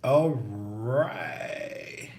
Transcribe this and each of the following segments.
All right.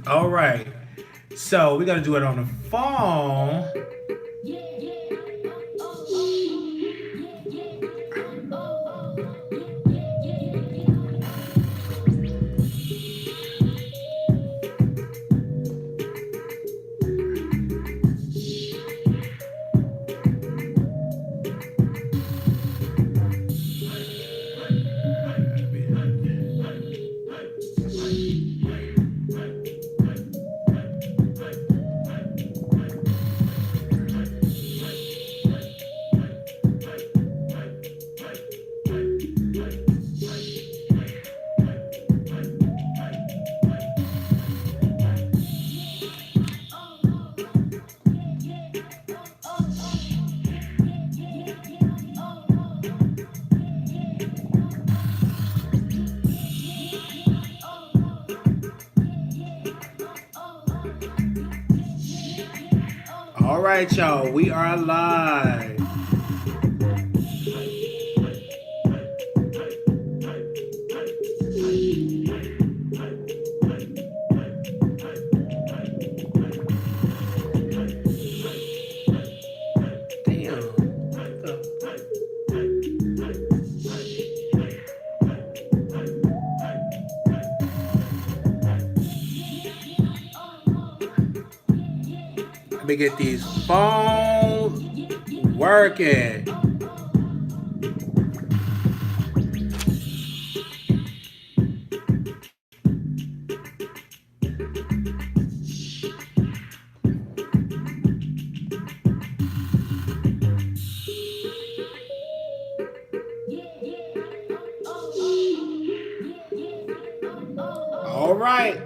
All right. So we're gonna do it on the phone. All right, y'all. We are live. Let me get these phones working. All right.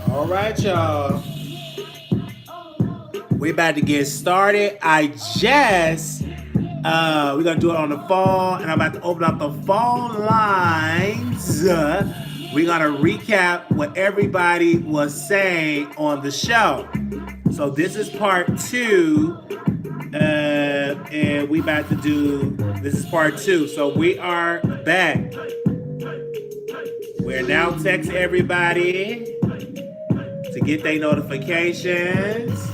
All right, y'all. We about to get started. We're gonna do it on the phone, and I'm about to open up the phone lines. We're gonna recap what everybody was saying on the show. So this is part two, and we about to do. This is part two. So we are back. We're now texting everybody to get their notifications.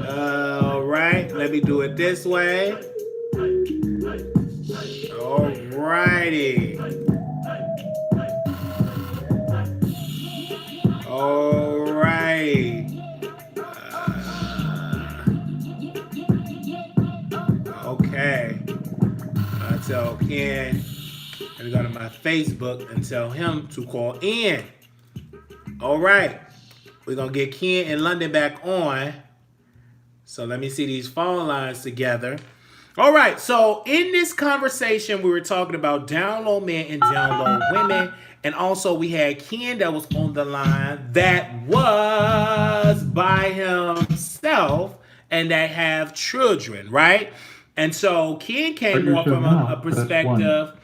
All right, let me do it this way. All righty. All right. Okay. I tell Ken, let me go to my Facebook and tell him to call in. All right. We're going to get Ken in London back on. So let me see these phone lines together. All right. So in this conversation, we were talking about down low men and down low women. And also we had Ken that was on the line that was by himself and that have children, right? And so Ken came more from a perspective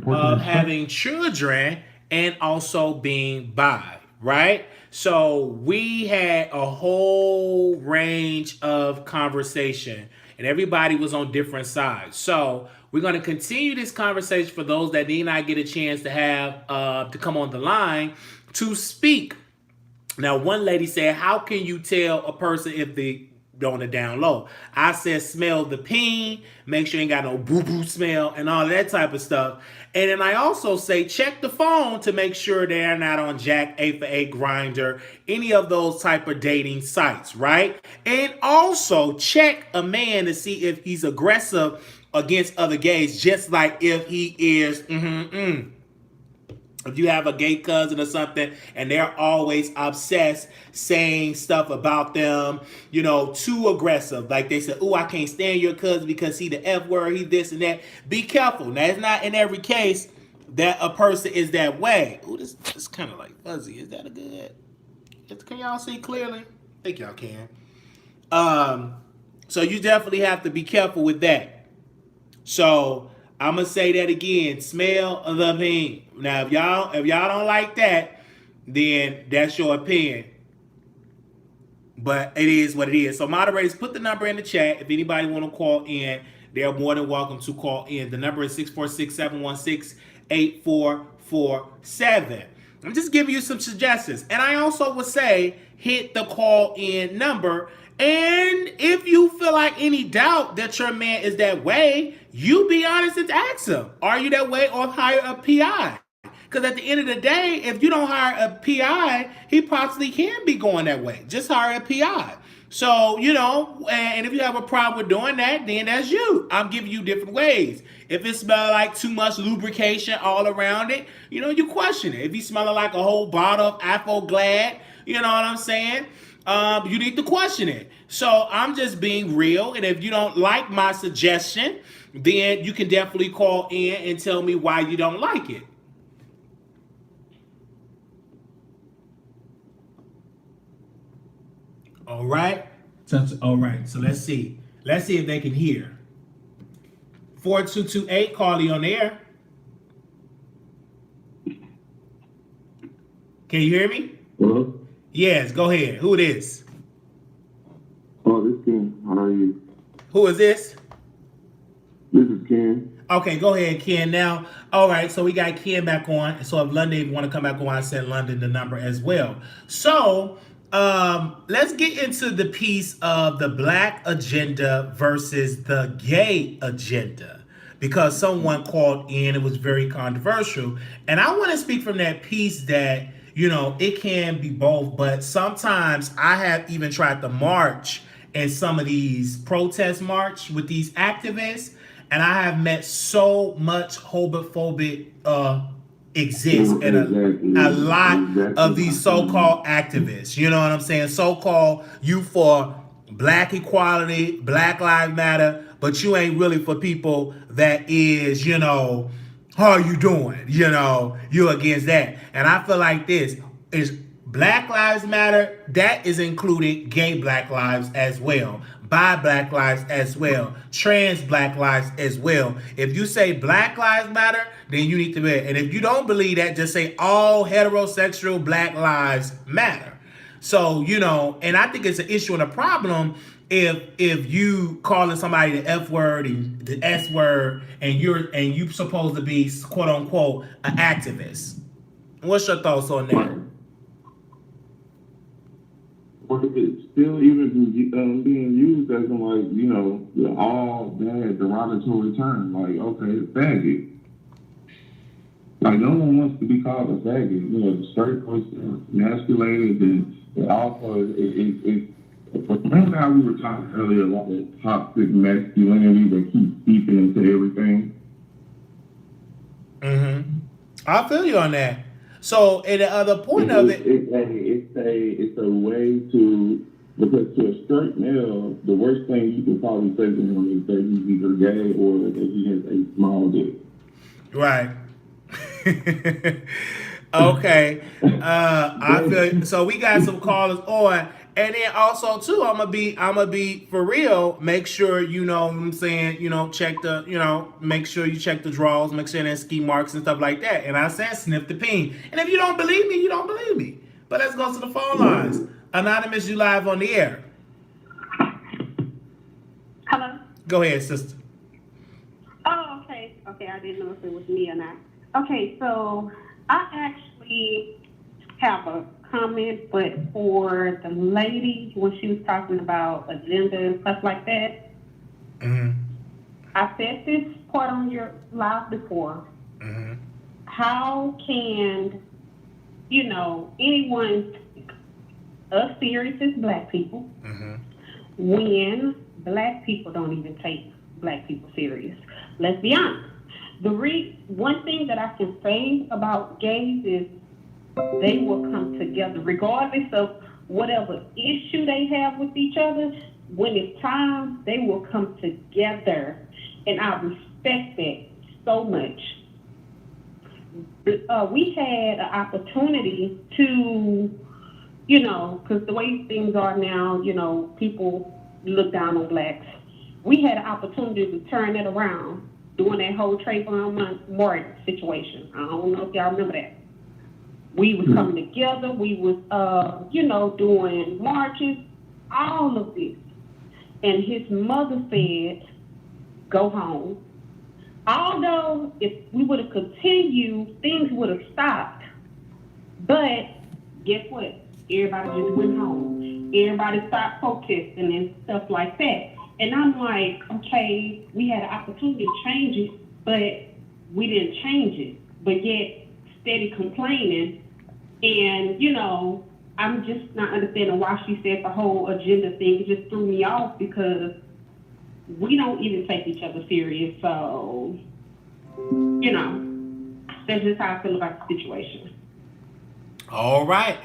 of having children and also being bi, right? So we had a whole range of conversation and everybody was on different sides. So we're going to continue this conversation for those that did not get a chance to have to come on the line to speak. Now, one lady said, how can you tell a person if on the down low. I said smell the peen, make sure you ain't got no boo-boo smell and all that type of stuff. And then I also say check the phone to make sure they're not on Jack, A4A, Grindr, any of those type of dating sites, right? And also check a man to see if he's aggressive against other gays, just like if he is if you have a gay cousin or something and they're always obsessed saying stuff about them, too aggressive. Like they said, oh, I can't stand your cousin because he the F word, he this and that. Be careful. Now, it's not in every case that a person is that way. Oh, this is kind of like fuzzy. Is that a good? Can y'all see clearly? I think y'all can. So you definitely have to be careful with that. So I'm gonna say that again. Smell the peen. Now, if y'all don't like that, then that's your opinion. But it is what it is. So moderators, put the number in the chat. If anybody want to call in, they're more than welcome to call in. The number is 646-716-8447. I'm just giving you some suggestions. And I also would say hit the call in number. And if you feel like any doubt that your man is that way, you be honest and ask him, are you that way, or hire a PI? Because at the end of the day, if you don't hire a PI, he possibly can be going that way. Just hire a PI. So, and if you have a problem with doing that, then that's you. I'm giving you different ways. If it smells like too much lubrication all around it, you question it. If you smell like a whole bottle of Afro-Glad, you know what I'm saying? You need to question it. So I'm just being real. And if you don't like my suggestion, then you can definitely call in and tell me why you don't like it. All right. All right. So let's see. Let's see if they can hear. 4228, Carly on the air. Can you hear me? Hello? Yes, go ahead. Who it is? Oh, this is Ken. How are you? Who is this? This is Ken. Okay, go ahead, Ken. Now, all right, so we got Ken back on. So if London want to come back on, I sent London the number as well. So let's get into the piece of the black agenda versus the gay agenda, because someone called in. It was very controversial. And I want to speak from that piece that, it can be both, but sometimes I have even tried to march in some of these protest march with these activists, and I have met so much homophobic exists in a lot of these so-called activists. You know what I'm saying? So-called you for black equality, Black Lives Matter, but you ain't really for people that is, how are you doing? You're against that. And I feel like this is Black Lives Matter, that is including gay Black lives as well, bi Black lives as well, trans Black lives as well. If you say Black Lives Matter, then you need to be. And if you don't believe that, just say all heterosexual Black lives matter. So, and I think it's an issue and a problem if you calling somebody the F word and the S word and you supposed to be quote unquote an activist. What's your thoughts on that? Or if it's still even being used as the all bad derogatory term, like, okay, faggot. Like, no one wants to be called a faggot. The straight person, emasculated, and also, remember how we were talking earlier about the toxic masculinity that keeps seeping into everything? Mm-hmm. I feel you on that. So, and the other point of it, it's a way to, because to a straight male, the worst thing you can probably say to him is that he's either gay or that he has a small dick. Right. Okay. I feel so. We got some callers on, and then also too, I'm gonna be for real. Make sure you know what I'm saying. Check the make sure you check the draws. Make sure there's ski marks and stuff like that. And I said sniff the peen. And if you don't believe me, you don't believe me. But let's go to the phone lines. Anonymous, you live on the air. Hello. Go ahead, sister. Oh, okay. Okay, I didn't know if it was me or not. Okay, so I actually have a comment, but for the lady, when she was talking about agenda and stuff like that, Mm-hmm. I said this part on your live before. Mm-hmm. How can, anyone, us serious as black people, Mm-hmm. when black people don't even take black people serious? Let's be honest. One thing that I can say about gays is they will come together regardless of whatever issue they have with each other. When it's time, they will come together, and I respect that so much. We had an opportunity to, because the way things are now, people look down on blacks. We had an opportunity to turn that around during that whole Trayvon Martin situation. I don't know if y'all remember that. We was coming together. We was, doing marches, all of this. And his mother said, go home. Although if we would have continued, things would have stopped. But guess what? Everybody just went home. Everybody stopped protesting and stuff like that. And I'm like, okay, we had an opportunity to change it, but we didn't change it. But yet, steady complaining. And, I'm just not understanding why she said the whole agenda thing. It just threw me off because we don't even take each other serious. So, that's just how I feel about the situation. All right.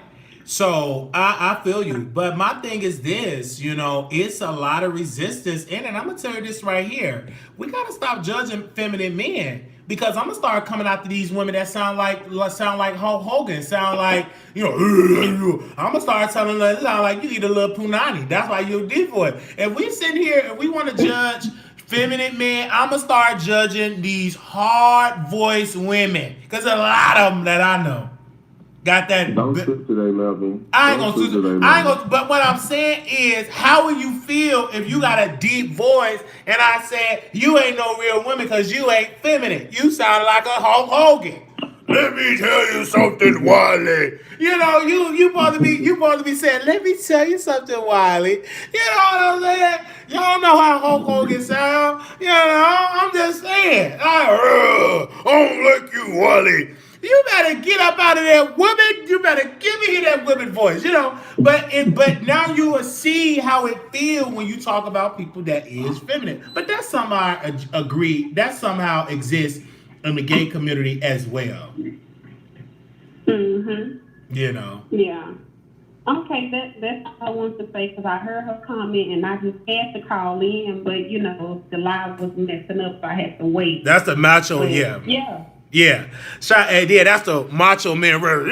So I feel you. But my thing is this, it's a lot of resistance in it. I'm going to tell you this right here. We got to stop judging feminine men. Because I'm gonna start coming after these women that sound like Hulk Hogan, sound like I'm gonna start telling them sound like you need a little punani. That's why you're deep for it. If we sit here and we want to judge feminine men, I'm gonna start judging these hard voiced women. Cause a lot of them that I know got that. Don't stoop to their level. I ain't gonna. But what I'm saying is, how will you feel if you got a deep voice and I said you ain't no real woman because you ain't feminine? You sound like a Hulk Hogan. Let me tell you something, Wiley. You supposed to be saying, let me tell you something, Wiley. You know what I'm saying? Y'all know how Hulk Hogan sound. I'm just saying. I don't like you, Wiley. You better get up out of that woman. You better give me that woman voice, But now you will see how it feels when you talk about people that is feminine. But that's something I agree. That somehow exists in the gay community as well. Mhm. Yeah. Okay, that's all I wanted to say because I heard her comment and I just had to call in, but the live was messing up, so I had to wait. That's the macho, but, yeah. Yeah. Yeah, that's the macho man. Macho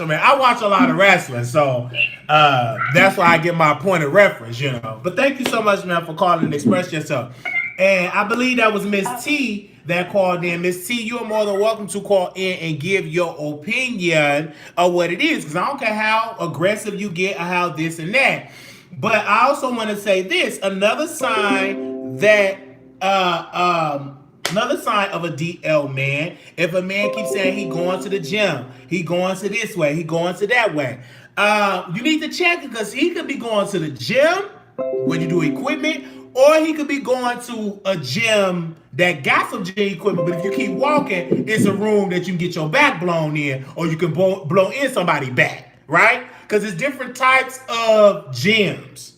man. I watch a lot of wrestling, so that's why I get my point of reference. But thank you so much, man, for calling and express yourself. And I believe that was Miss T that called in. Miss T, you are more than welcome to call in and give your opinion of what it is, because I don't care how aggressive you get or how this and that. But I also want to say this: another sign that another sign of a DL man, if a man keeps saying he going to the gym, he going to this way, he going to that way, you need to check it because he could be going to the gym when you do equipment, or he could be going to a gym that got some gym equipment, but if you keep walking, it's a room that you can get your back blown in, or you can blow in somebody's back, right? Because it's different types of gyms.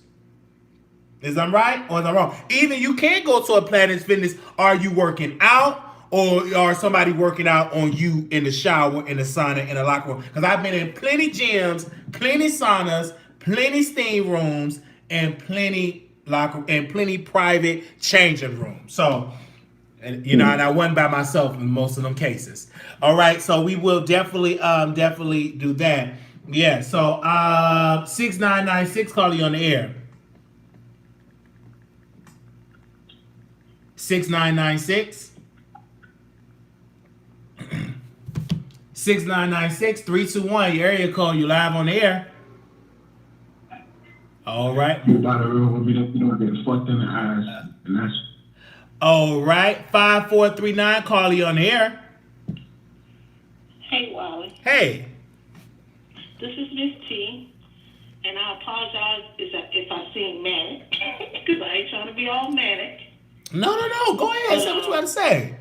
Is that right or is that wrong? Even you can't go to a Planet Fitness. Are you working out or are somebody working out on you in the shower, in the sauna, in the locker room? Because I've been in plenty gyms, plenty saunas, plenty steam rooms, and plenty private changing rooms. So, and I wasn't by myself in most of them cases. All right, so we will definitely do that. Yeah. So 6996, call you on the air. 6996 6996 321. Your area code. You live on the air. All right. You got to real with me that you don't get fucked in the ass. And that's all right. 5439. Call you on the air. Hey, Wally. Hey. This is Miss T, and I apologize if I seem manic, because I ain't trying to be all manic. No. Go ahead. Say what you got to say.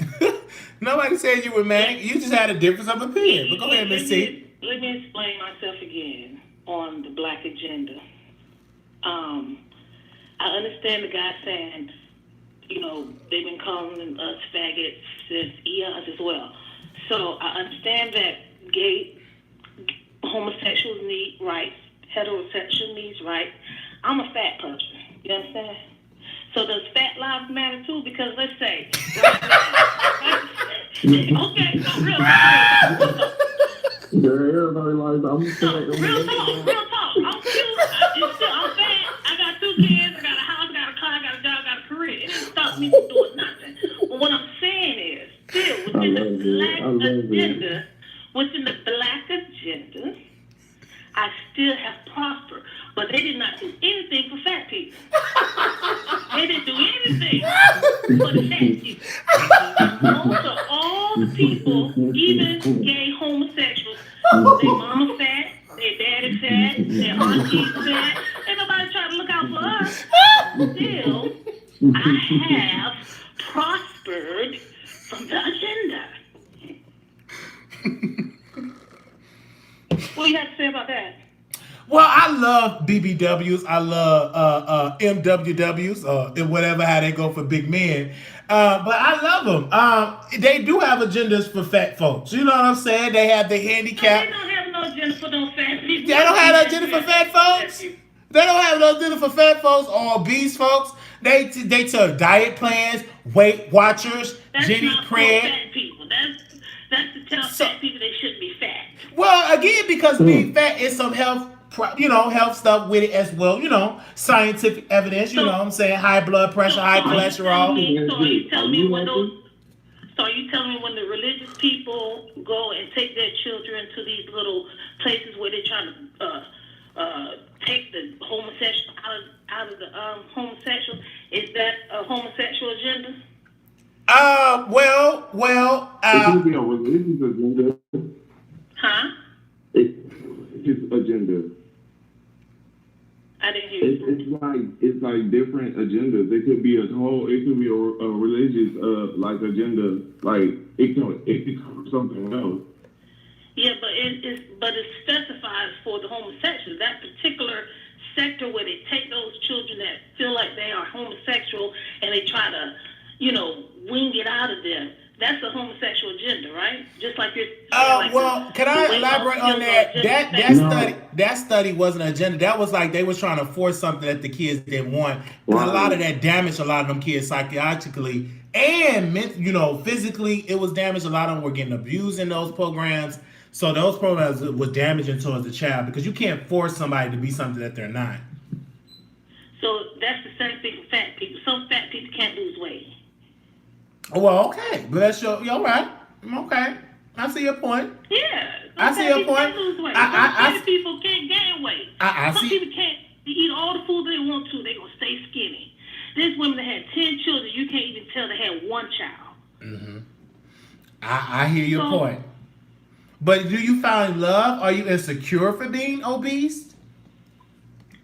Nobody said you were manic. You just had a difference of opinion. But go ahead, Miss T. Let me explain myself again on the black agenda. I understand the guy saying, you know, they've been calling us faggots since eons as well. So I understand that homosexuals need rights, heterosexual needs rights. I'm a fat person. You understand? So does fat lives matter too? Because let's say, okay, so real talk. Everybody like I'm No, real talk. I'm cute. I'm fat. I got 2 kids. I got a house. I got a car. I got a job. I got a career. It didn't stop me from doing nothing. But what I'm saying is, still within the black agenda, I still have prospered. But they did not do anything for fat people. They didn't do anything for the fat people. Most of all the people, even gay homosexuals, their mama fat, their daddy fat, their auntie fat. Ain't nobody trying to look out for us. Still, I have prospered from the agenda. What do you have to say about that? Well, I love BBWs. I love MWWs, and whatever how they go for big men. But I love them. They do have agendas for fat folks. You know what I'm saying? They have the handicap. They don't have no agenda for those fat people. They don't have no agenda for fat folks. They don't have no agenda for fat folks or obese folks. They took diet plans, Weight Watchers, That's Jenny not Craig. for fat people. That's to tell fat people they shouldn't be fat. Well, again, because being fat is some health stuff with it as well. You know, scientific evidence. You know what I'm saying? High blood pressure, high cholesterol. So are you telling me when the religious people go and take their children to these little places where they're trying to take the homosexual out of the homosexual, is that a homosexual agenda? it could be a religious agenda. Huh? It's agenda. I didn't hear you. It's like different agendas. It could be a religious like agenda. Like it could cover something else. Yeah, but it specifies for the homosexuals, that particular sector where they take those children that feel like they are homosexual and they try to, wing it out of them. That's a homosexual agenda, right? Just like you're. Can I elaborate on that? That study wasn't an agenda. That was like they was trying to force something that the kids didn't want. Right. A lot of that damaged a lot of them kids psychologically and physically. It was damaged. A lot of them were getting abused in those programs. So those programs was damaging towards the child because you can't force somebody to be something that they're not. So that's the same thing for fat people. Some fat people can't lose weight. Well, okay, but that's you're right. Okay, I see your point. Yeah, I see your point. Can't lose weight. Some people can't gain weight. Some people can't eat all the food they want to. They're gonna stay skinny. There's women that had 10 children. You can't even tell they had 1 child. Mm-hmm. I hear your point. But do you find love? Are you insecure for being obese?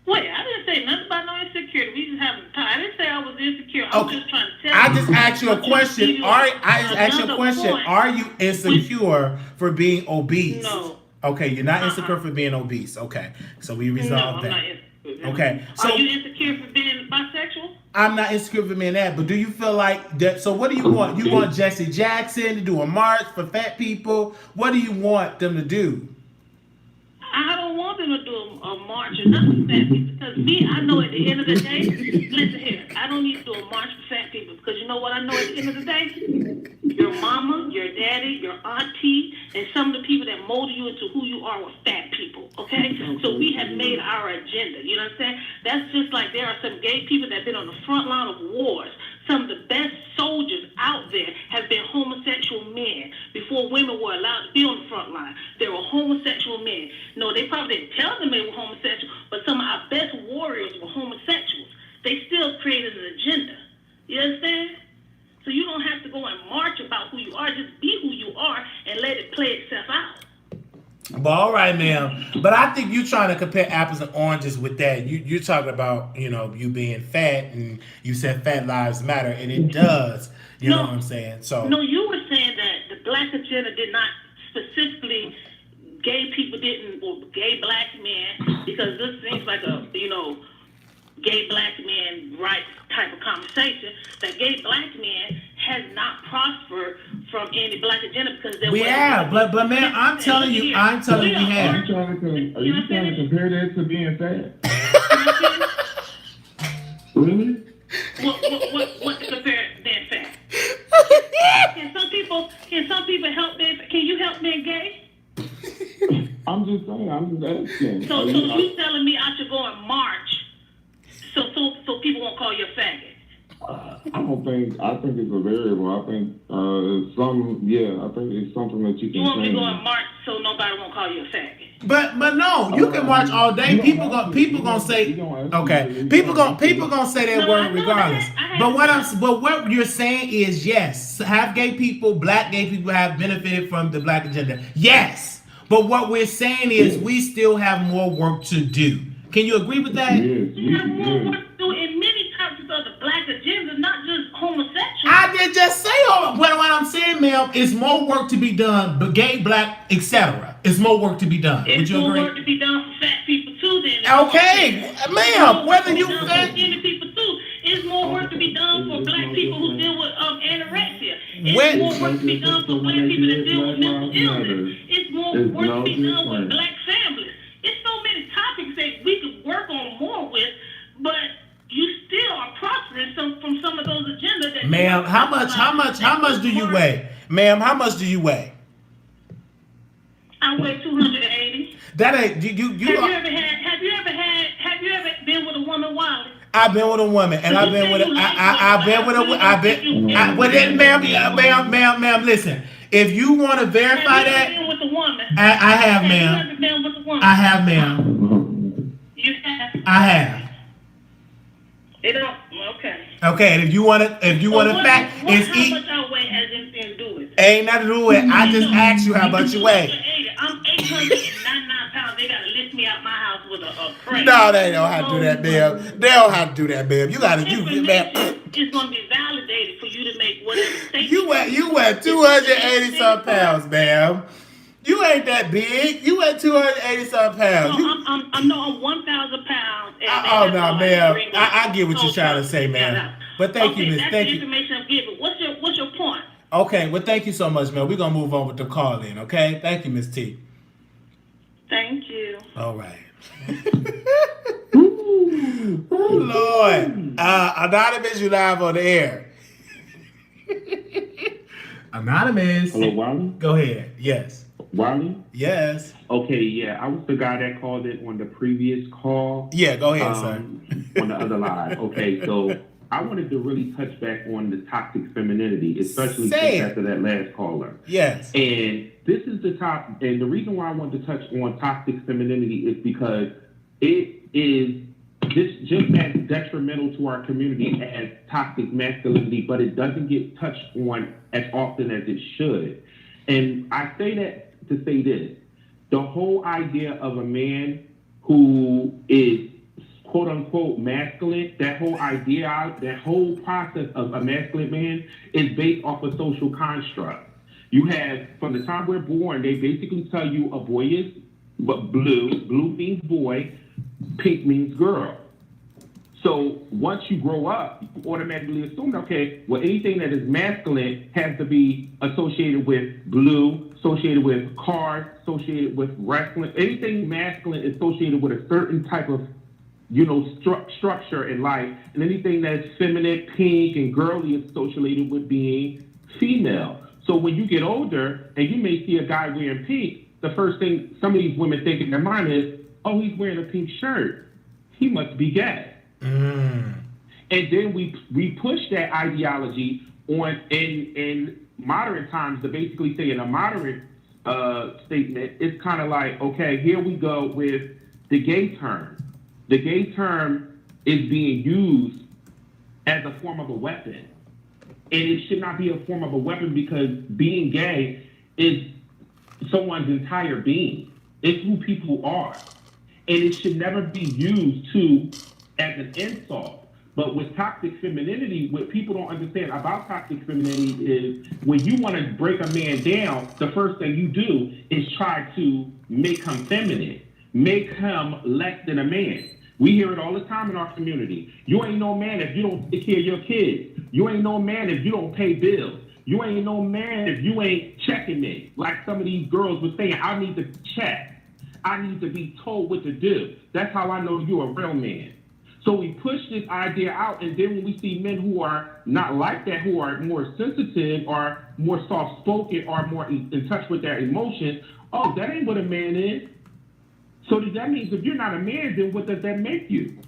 Wait, I didn't say nothing about no insecurity. We just having time. I didn't say I was insecure. I'm just trying to tell you. I just asked you a question. Are you insecure for being obese? No. Okay, you're not insecure for being obese. Okay, so we resolved that. I'm not insecure. Okay, so are you insecure for being bisexual? I'm not insecure for being that, but do you feel like that? So what do you want? You want Jesse Jackson to do a march for fat people? What do you want them to do? I don't want them to do a march or nothing for fat people because I know at the end of the day, listen here, I don't need to do a march for fat people because you know what I know at the end of the day? Your mama, your daddy, your auntie, and some of the people that molded you into who you are were fat people, okay? So we have made our agenda, you know what I'm saying? That's just like there are some gay people that have been on the front line of wars. Some of the best soldiers out there have been homosexual men before women were allowed to be on the front line. They were homosexual men. No, they probably didn't tell them they were homosexual, but some of our best warriors were homosexuals. They still created an agenda. You understand? So you don't have to go and march about who you are. Just be who you are and let it play itself out. But all right, ma'am. But I think you're trying to compare apples and oranges with that. You're talking about, you being fat, and you said fat lives matter, and it does. You know what I'm saying? So no, you were saying that the black agenda did not specifically gay people didn't, or gay black men, because this seems like a gay black men rights type of conversation. That gay black men has not prospered from any black agenda because there we have, but man, I'm telling you, we have. Are you trying to compare that to being fat? Really? What to compare being fat? Can some people help being? Can you help being gay? I'm just saying. I'm just asking. So you telling me I should go and march so people won't call you a faggot? I think it's a variable. I think I think it's something that you can You want me to change. go and march so nobody won't call you a faggot? But no, you can watch all day. People gonna say okay. People gonna say that word regardless. But what you're saying is yes, have gay people, black gay people have benefited from the black agenda. Yes, but what we're saying is we still have more work to do. Can you agree with that? You have more work to do in many types of the black agenda, not just homosexual. I did just say what I'm saying, ma'am. It's more work to be done, but gay, black, etc. It's more work to be done. Would you agree? It's more work to be done for fat people too. Then okay, ma'am. Whether you fat, skinny people too. It's more work to be done for black people who deal with anorexia. It's more work to be done for black people that deal with mental illness. It's more work to be done with black families. It's so many topics that we could work on more with, but you still are prospering from some of those agendas. That ma'am, how much do you weigh? Ma'am, how much do you weigh? I weigh 280. That ain't you. Have you ever been with a woman, Wiley? I've been with a woman, and I've been with ma'am. Listen, if you want to verify that, been with a woman? I have, ma'am. Have you ever been with a woman? I have, ma'am. You have. I have. It don't. Okay. Okay, and if you want to fact, it's how much I weigh has anything to do with it? Ain't nothing to do with it. I just asked you how much you weigh. I'm 899 pounds. They gotta lift me out my house with a crane. No, they don't have to do that, ma'am. They don't have to do that, ma'am. You gotta ma'am. It's gonna be validated for you to make whatever statement. You weigh 280 some pounds, ma'am. You ain't that big. You weigh 280 some pounds. No, I'm 1,000 pounds. Oh no, ma'am. I get what you're trying to say, ma'am. But thank you, Miss. Thank you. That's the information I'm giving. What's your point? Okay, well, thank you so much, man. We're gonna move on with the call in, okay? Thank you, Miss T. Thank you. All right. Oh Lord. Anonymous, you live on the air. Anonymous. Hello, Wiley? Go ahead. Yes. Wiley? Yes. Okay, yeah. I was the guy that called it on the previous call. Yeah, go ahead, sir. On the other line. Okay, so I wanted to really touch back on the toxic femininity, especially after that last caller. Yes. And this is the top, and the reason why I wanted to touch on toxic femininity is because it is just as detrimental to our community as toxic masculinity, but it doesn't get touched on as often as it should. And I say that to say this: the whole idea of a man who is quote unquote masculine, that whole idea, that whole process of a masculine man is based off a social construct. You have, from the time we're born, they basically tell you a boy is blue means boy, pink means girl. So once you grow up, you automatically assume, okay, well, anything that is masculine has to be associated with blue, associated with cars, associated with wrestling. Anything masculine is associated with a certain type of, structure in life. And anything that's feminine, pink, and girly is associated with being female. So when you get older and you may see a guy wearing pink, the first thing some of these women think in their mind is, oh, he's wearing a pink shirt. He must be gay. And then we push that ideology on in modern times to basically say in a modern statement, it's kind of like, okay, here we go with the gay term. The gay term is being used as a form of a weapon. And it should not be a form of a weapon because being gay is someone's entire being. It's who people are. And it should never be used as an insult. But with toxic femininity, what people don't understand about toxic femininity is when you want to break a man down, the first thing you do is try to make him feminine, make him less than a man. We hear it all the time in our community. You ain't no man if you don't take care of your kids. You ain't no man if you don't pay bills. You ain't no man if you ain't checking me. Like some of these girls were saying, I need to check. I need to be told what to do. That's how I know you're a real man. So we push this idea out, and then when we see men who are not like that, who are more sensitive or more soft-spoken or more in touch with their emotions, oh, that ain't what a man is. So that means if you're not a man, then what does that make you?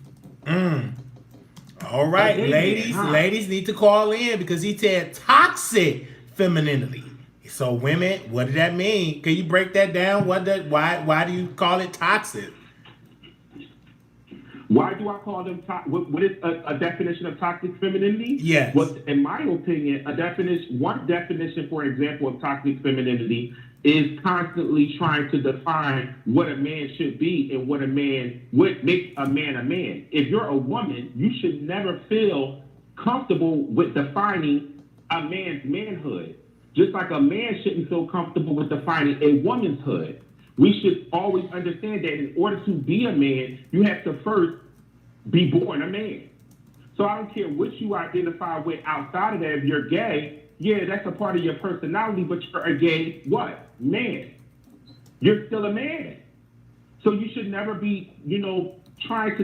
All right, Okay, ladies need to call in because he said toxic femininity. So women, what did that mean? Can you break that down? Why do you call it toxic? Why do I call them toxic? What is a definition of toxic femininity? Yes. Well, in my opinion, one definition, for example, of toxic femininity is constantly trying to define what a man should be and what makes a man a man. If you're a woman, you should never feel comfortable with defining a man's manhood. Just like a man shouldn't feel comfortable with defining a woman's hood. We should always understand that in order to be a man, you have to first be born a man. So I don't care what you identify with outside of that. If you're gay, yeah, that's a part of your personality, but you're a gay what? Man. You're still a man. So you should never be, trying to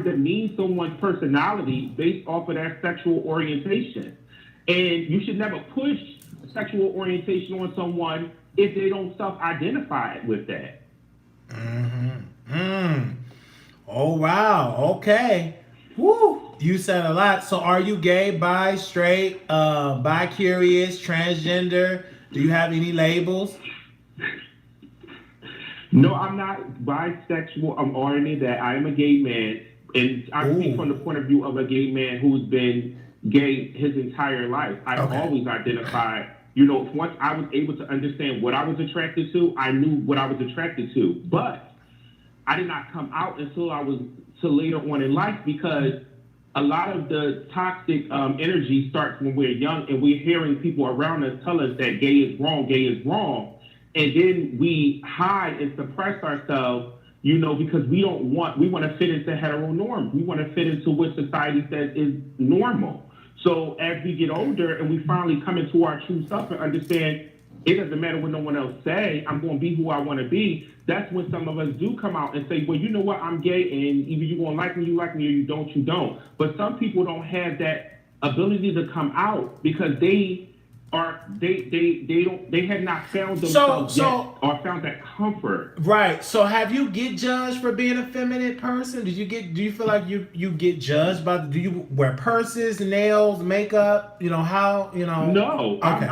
demean someone's personality based off of their sexual orientation. And you should never push sexual orientation on someone if they don't self-identify with that. Oh, wow. Okay. Woo. You said a lot. So are you gay, bi, straight, bi-curious, transgender? Do you have any labels? No, I'm not bisexual or any of that. I am a gay man. And I speak from the point of view of a gay man who's been gay his entire life. I've always identified, once I was able to understand what I was attracted to, I knew what I was attracted to. But I did not come out until later on in life, because a lot of the toxic energy starts when we're young and we're hearing people around us tell us that gay is wrong. And then we hide and suppress ourselves, because we want to fit into hetero norms. We want to fit into what society says is normal. So as we get older and we finally come into our true self and understand it doesn't matter what no one else say, I'm going to be who I want to be, that's when some of us do come out and say, well, you know what, I'm gay, and either you're going to like me, or you don't. But some people don't have that ability to come out because they have not found themselves yet or found that comfort. Right. So have you get judged for being a feminine person? Do you feel like you get judged do you wear purses, nails, makeup? How. No. Okay.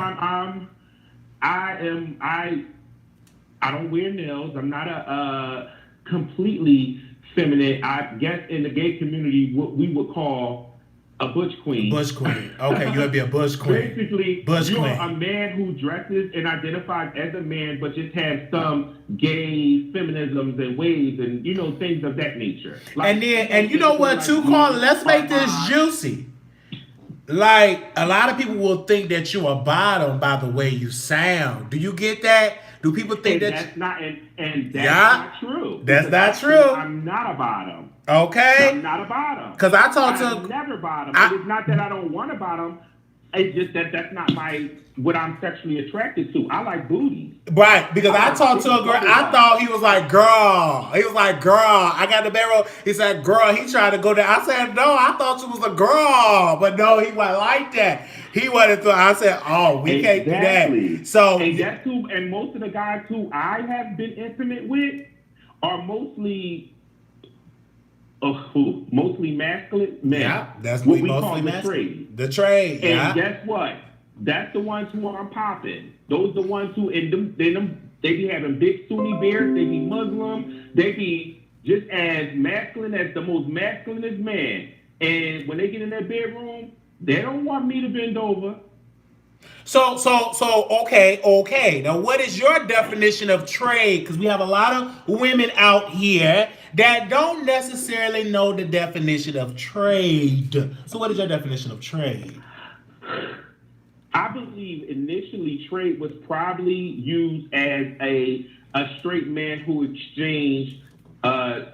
I don't wear nails. I'm not a completely feminine. I guess in the gay community, what we would call a butch queen. Butch queen. Okay, you would be a butch queen. Basically, you're a man who dresses and identifies as a man, but just has some gay feminisms and ways and things of that nature. And you know what, too, Carl? Let's make this juicy. Like, a lot of people will think that you're a bottom by the way you sound. Do you get that? Do people think that's not true? That's not true. I'm not a bottom. Okay. I'm not a bottom. Because I'm never bottom. It's not that I don't want a bottom. It's just that's not what I'm sexually attracted to. I like booties. Right, because I talked to a girl. I thought he was like, girl. He was like, girl. I got the barrel. He said, girl. He tried to go there. I said, no, I thought you was a girl. But no, he wasn't like that. He wanted to. I said, oh, we can't do that. So, and most of the guys who I have been intimate with are mostly masculine men. Yeah, that's what we call the trade. The trade, and guess what? That's the ones who are popping. Those are the ones who they be having big Sunni beards. They be Muslim. They be just as masculine as the most masculinist man. And when they get in their bedroom, they don't want me to bend over. Okay. Now, what is your definition of trade? Because we have a lot of women out here that don't necessarily know the definition of trade. So, what is your definition of trade? I believe initially trade was probably used as a straight man who exchanged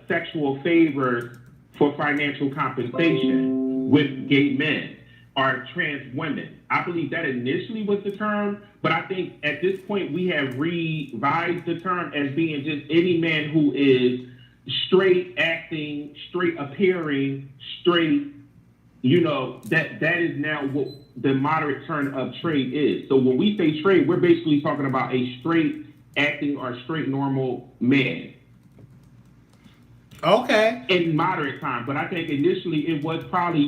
sexual favors for financial compensation with gay men or trans women. I believe that initially was the term, but I think at this point we have revised the term as being just any man who is straight acting, straight appearing, straight, that is now what the moderate term of trade is. So when we say trade, we're basically talking about a straight acting or straight normal man. Okay. In moderate time, but I think initially it was probably,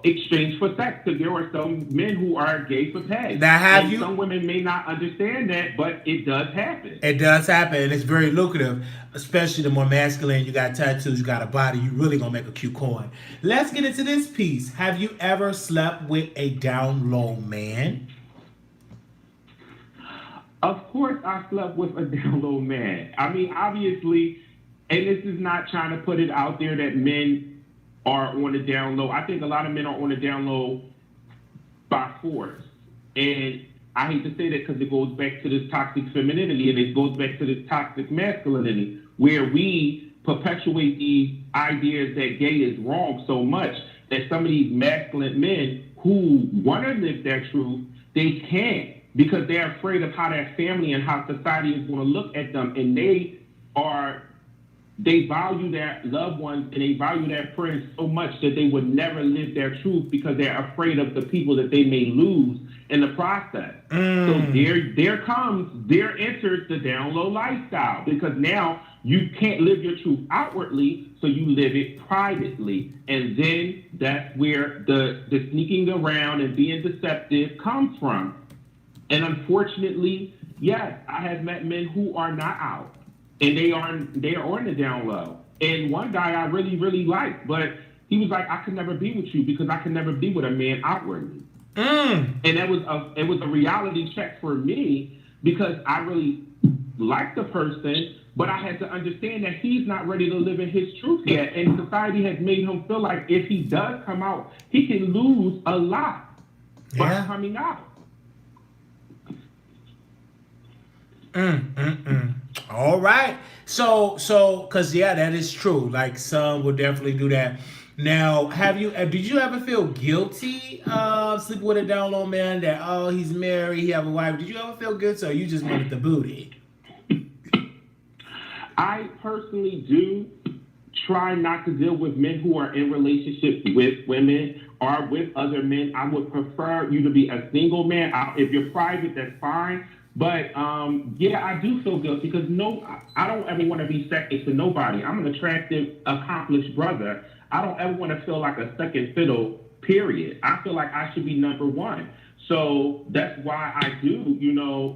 exchange for sex, because there are some men who are gay for pay. Now, some women may not understand that, but it does happen. It does happen, and it's very lucrative, especially the more masculine you got tattoos, you got a body, you really gonna make a cute coin. Let's get into this piece. Have you ever slept with a down low man? Of course, I slept with a down low man. I mean, obviously. And this is not trying to put it out there that men are on the down low. I think a lot of men are on the down low by force. And I hate to say that because it goes back to this toxic femininity and it goes back to this toxic masculinity, where we perpetuate these ideas that gay is wrong so much that some of these masculine men who want to live their truth, they can't, because they're afraid of how their family and how society is going to look at them. And they value their loved ones and they value their friends so much that they would never live their truth because they're afraid of the people that they may lose in the process. So there enters the down low lifestyle, because now you can't live your truth outwardly, so you live it privately. And then that's where the sneaking around and being deceptive comes from. And unfortunately, yes, I have met men who are not out. And they are on the down low. And one guy I really, really liked, but he was like, I could never be with you because I could never be with a man outwardly. And it was a reality check for me, because I really liked the person, but I had to understand that he's not ready to live in his truth yet. And society has made him feel like if he does come out, he can lose a lot by coming out. All right. So, cause that is true. Like some will definitely do that. Now, did you ever feel guilty sleeping with a down low man that, he's married, he have a wife? Did you ever feel guilty, or you just wanted the booty? I personally do try not to deal with men who are in relationships with women or with other men. I would prefer you to be a single man. If you're private, that's fine. But I do feel guilty because I don't ever want to be second to nobody. I'm an attractive, accomplished brother. I don't ever want to feel like a second fiddle, period. I feel like I should be number one. So that's why I do,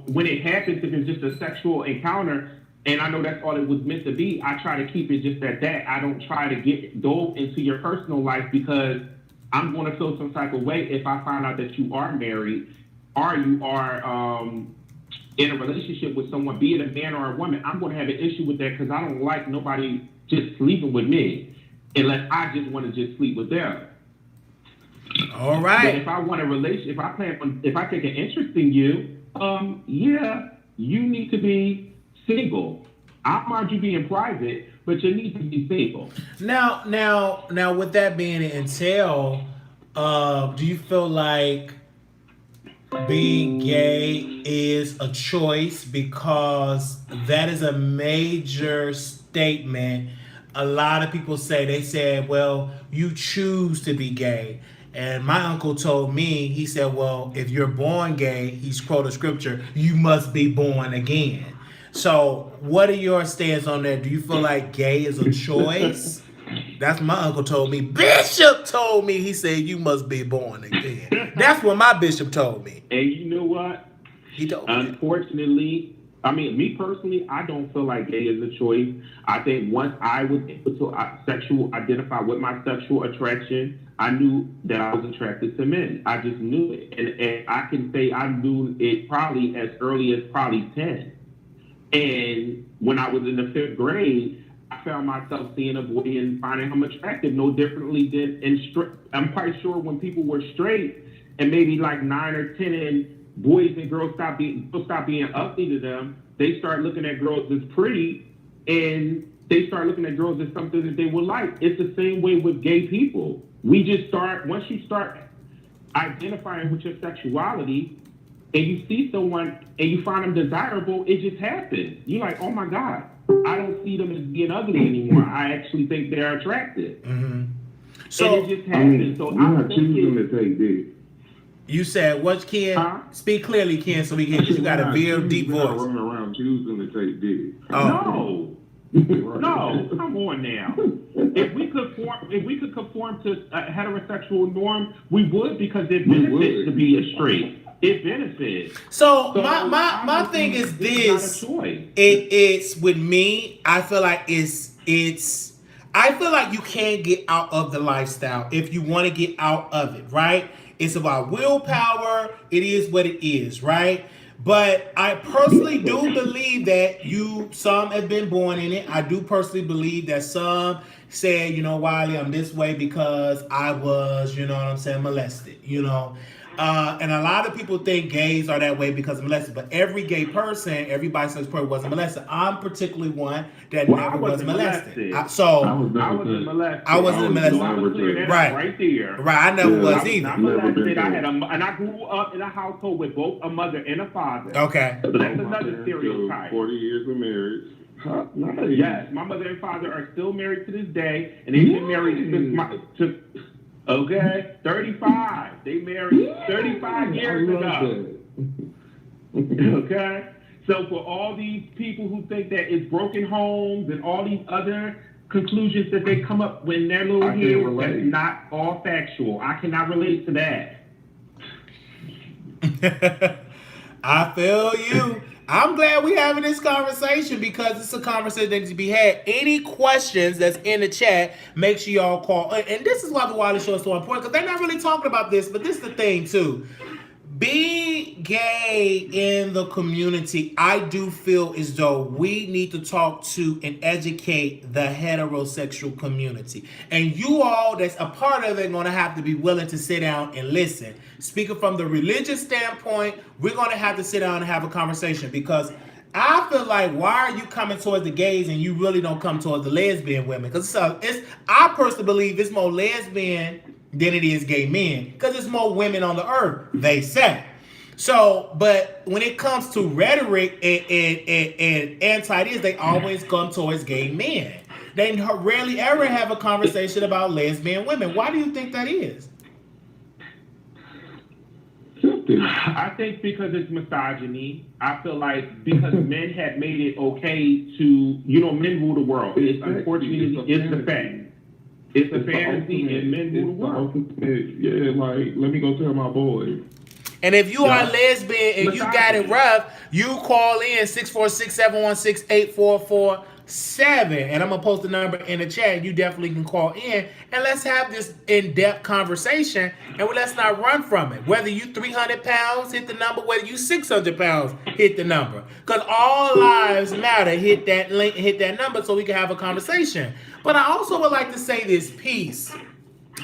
when it happens, if it's just a sexual encounter, and I know that's all it was meant to be, I try to keep it just at that. I don't try to dove into your personal life, because I'm going to feel some type of way if I find out that you are married or you are in a relationship with someone, be it a man or a woman. I'm going to have an issue with that, because I don't like nobody just sleeping with me unless I just want to just sleep with them. All right. But if I want a relationship, if I take an interest in you, you need to be single. I don't mind you being private, but you need to be single. Now, with that being entailed, do you feel like being gay is a choice? Because that is a major statement. A lot of people say, well, you choose to be gay. And my uncle told me, he said, well, if you're born gay, he's quoted scripture, you must be born again. So what are your stance on that? Do you feel like gay is a choice? That's what my uncle told me. Bishop told me, he said, you must be born again. That's what my bishop told me. And you know what? He told me. Unfortunately, I mean, me personally, I don't feel like gay is a choice. I think once I was able to identify with my sexual attraction, I knew that I was attracted to men. I just knew it. And I can say I knew it probably as early as probably 10. And when I was in the 5th grade, I found myself seeing a boy and finding him attractive no differently than I'm quite sure when people were straight and maybe like 9 or 10 and boys and girls stop being ugly to them, they start looking at girls as pretty and they start looking at girls as something that they would like. It's the same way with gay people. Once you start identifying with your sexuality and you see someone and you find them desirable, it just happens. You're like, oh my God, I don't see them as being ugly anymore. I actually think they're attractive. Mm-hmm. So and it just happens. So you're I'm not choosing to take dick. you said what, Ken? Huh? Speak clearly, Ken, so we can. You got a real deep You're not voice. running around choosing to take dick. Oh. No, come on now. If we could conform to a heterosexual norm, we would, because it benefits to be a straight. It benefits. So my thing is this. this. It's with me. I feel like I feel like you can't get out of the lifestyle if you want to get out of it, right? It's about willpower. It is what it is, right? But I personally do believe that some have been born in it. I do personally believe that some say, Wiley, I'm this way because I was, molested, and a lot of people think gays are that way because of molested, but every gay person, every bisexual person wasn't molested. I'm particularly one that never was molested. I wasn't molested. Right there. Right, I never was either. I was not molested. And I grew up in a household with both a mother and a father. Okay. So that's another stereotype. 40 years of marriage. Huh? Nice. Yes, my mother and father are still married to this day, and they've been married since 35. They married 35 years ago. Okay? So for all these people who think that it's broken homes and all these other conclusions that they come up when they're little heads, that's not all factual. I cannot relate to that. I feel you. I'm glad we're having this conversation because it's a conversation that needs to be had. Any questions that's in the chat, make sure y'all call. And this is why the Wiley Show is so important, because they're not really talking about this, but this is the thing too. Being gay in the community, I do feel as though we need to talk to and educate the heterosexual community. And you all that's a part of it are going to have to be willing to sit down and listen. Speaking from the religious standpoint, we're going to have to sit down and have a conversation, because I feel like, why are you coming towards the gays and you really don't come towards the lesbian women? Because I personally believe it's more lesbian than it is gay men, because there's more women on the earth, they say. So, but when it comes to rhetoric and anti-this, they always come towards gay men. They rarely ever have a conversation about lesbian women. Why do you think that is? I think because it's misogyny. I feel like because men have made it okay to, men rule the world. It's unfortunately, it's the fact. It's a fantasy, and men rule the world. Yeah, like, let me go tell my boy. And if you are lesbian and you got it rough, you call in 646-716-8447. And I'm going to post the number in the chat. You definitely can call in. And let's have this in-depth conversation. And let's not run from it. Whether you 300 pounds, hit the number. Whether you 600 pounds, hit the number. Because all lives matter. Hit that link, hit that number so we can have a conversation. But I also would like to say this piece,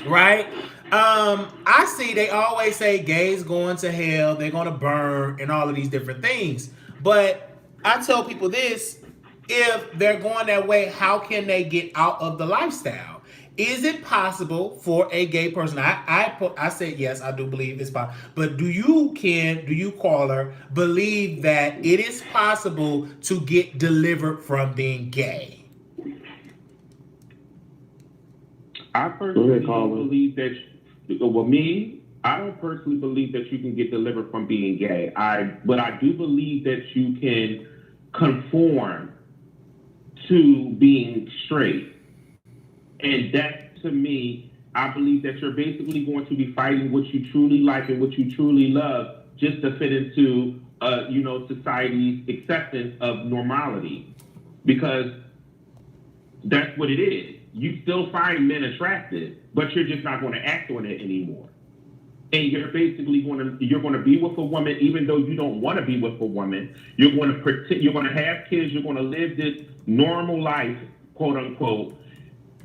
right? I see they always say gays going to hell, they're going to burn, and all of these different things. But I tell people this, if they're going that way, how can they get out of the lifestyle? Is it possible for a gay person? I said yes, I do believe it's possible. But do you, caller, believe that it is possible to get delivered from being gay? I personally don't believe that. I don't personally believe that you can get delivered from being gay. But I do believe that you can conform to being straight. And that, to me, I believe that you're basically going to be fighting what you truly like and what you truly love just to fit into society's acceptance of normality, because that's what it is. You still find men attractive, but you're just not going to act on it anymore. And you're basically going to be with a woman, even though you don't want to be with a woman. You're going to pretend, you're going to have kids. You're going to live this normal life, quote unquote,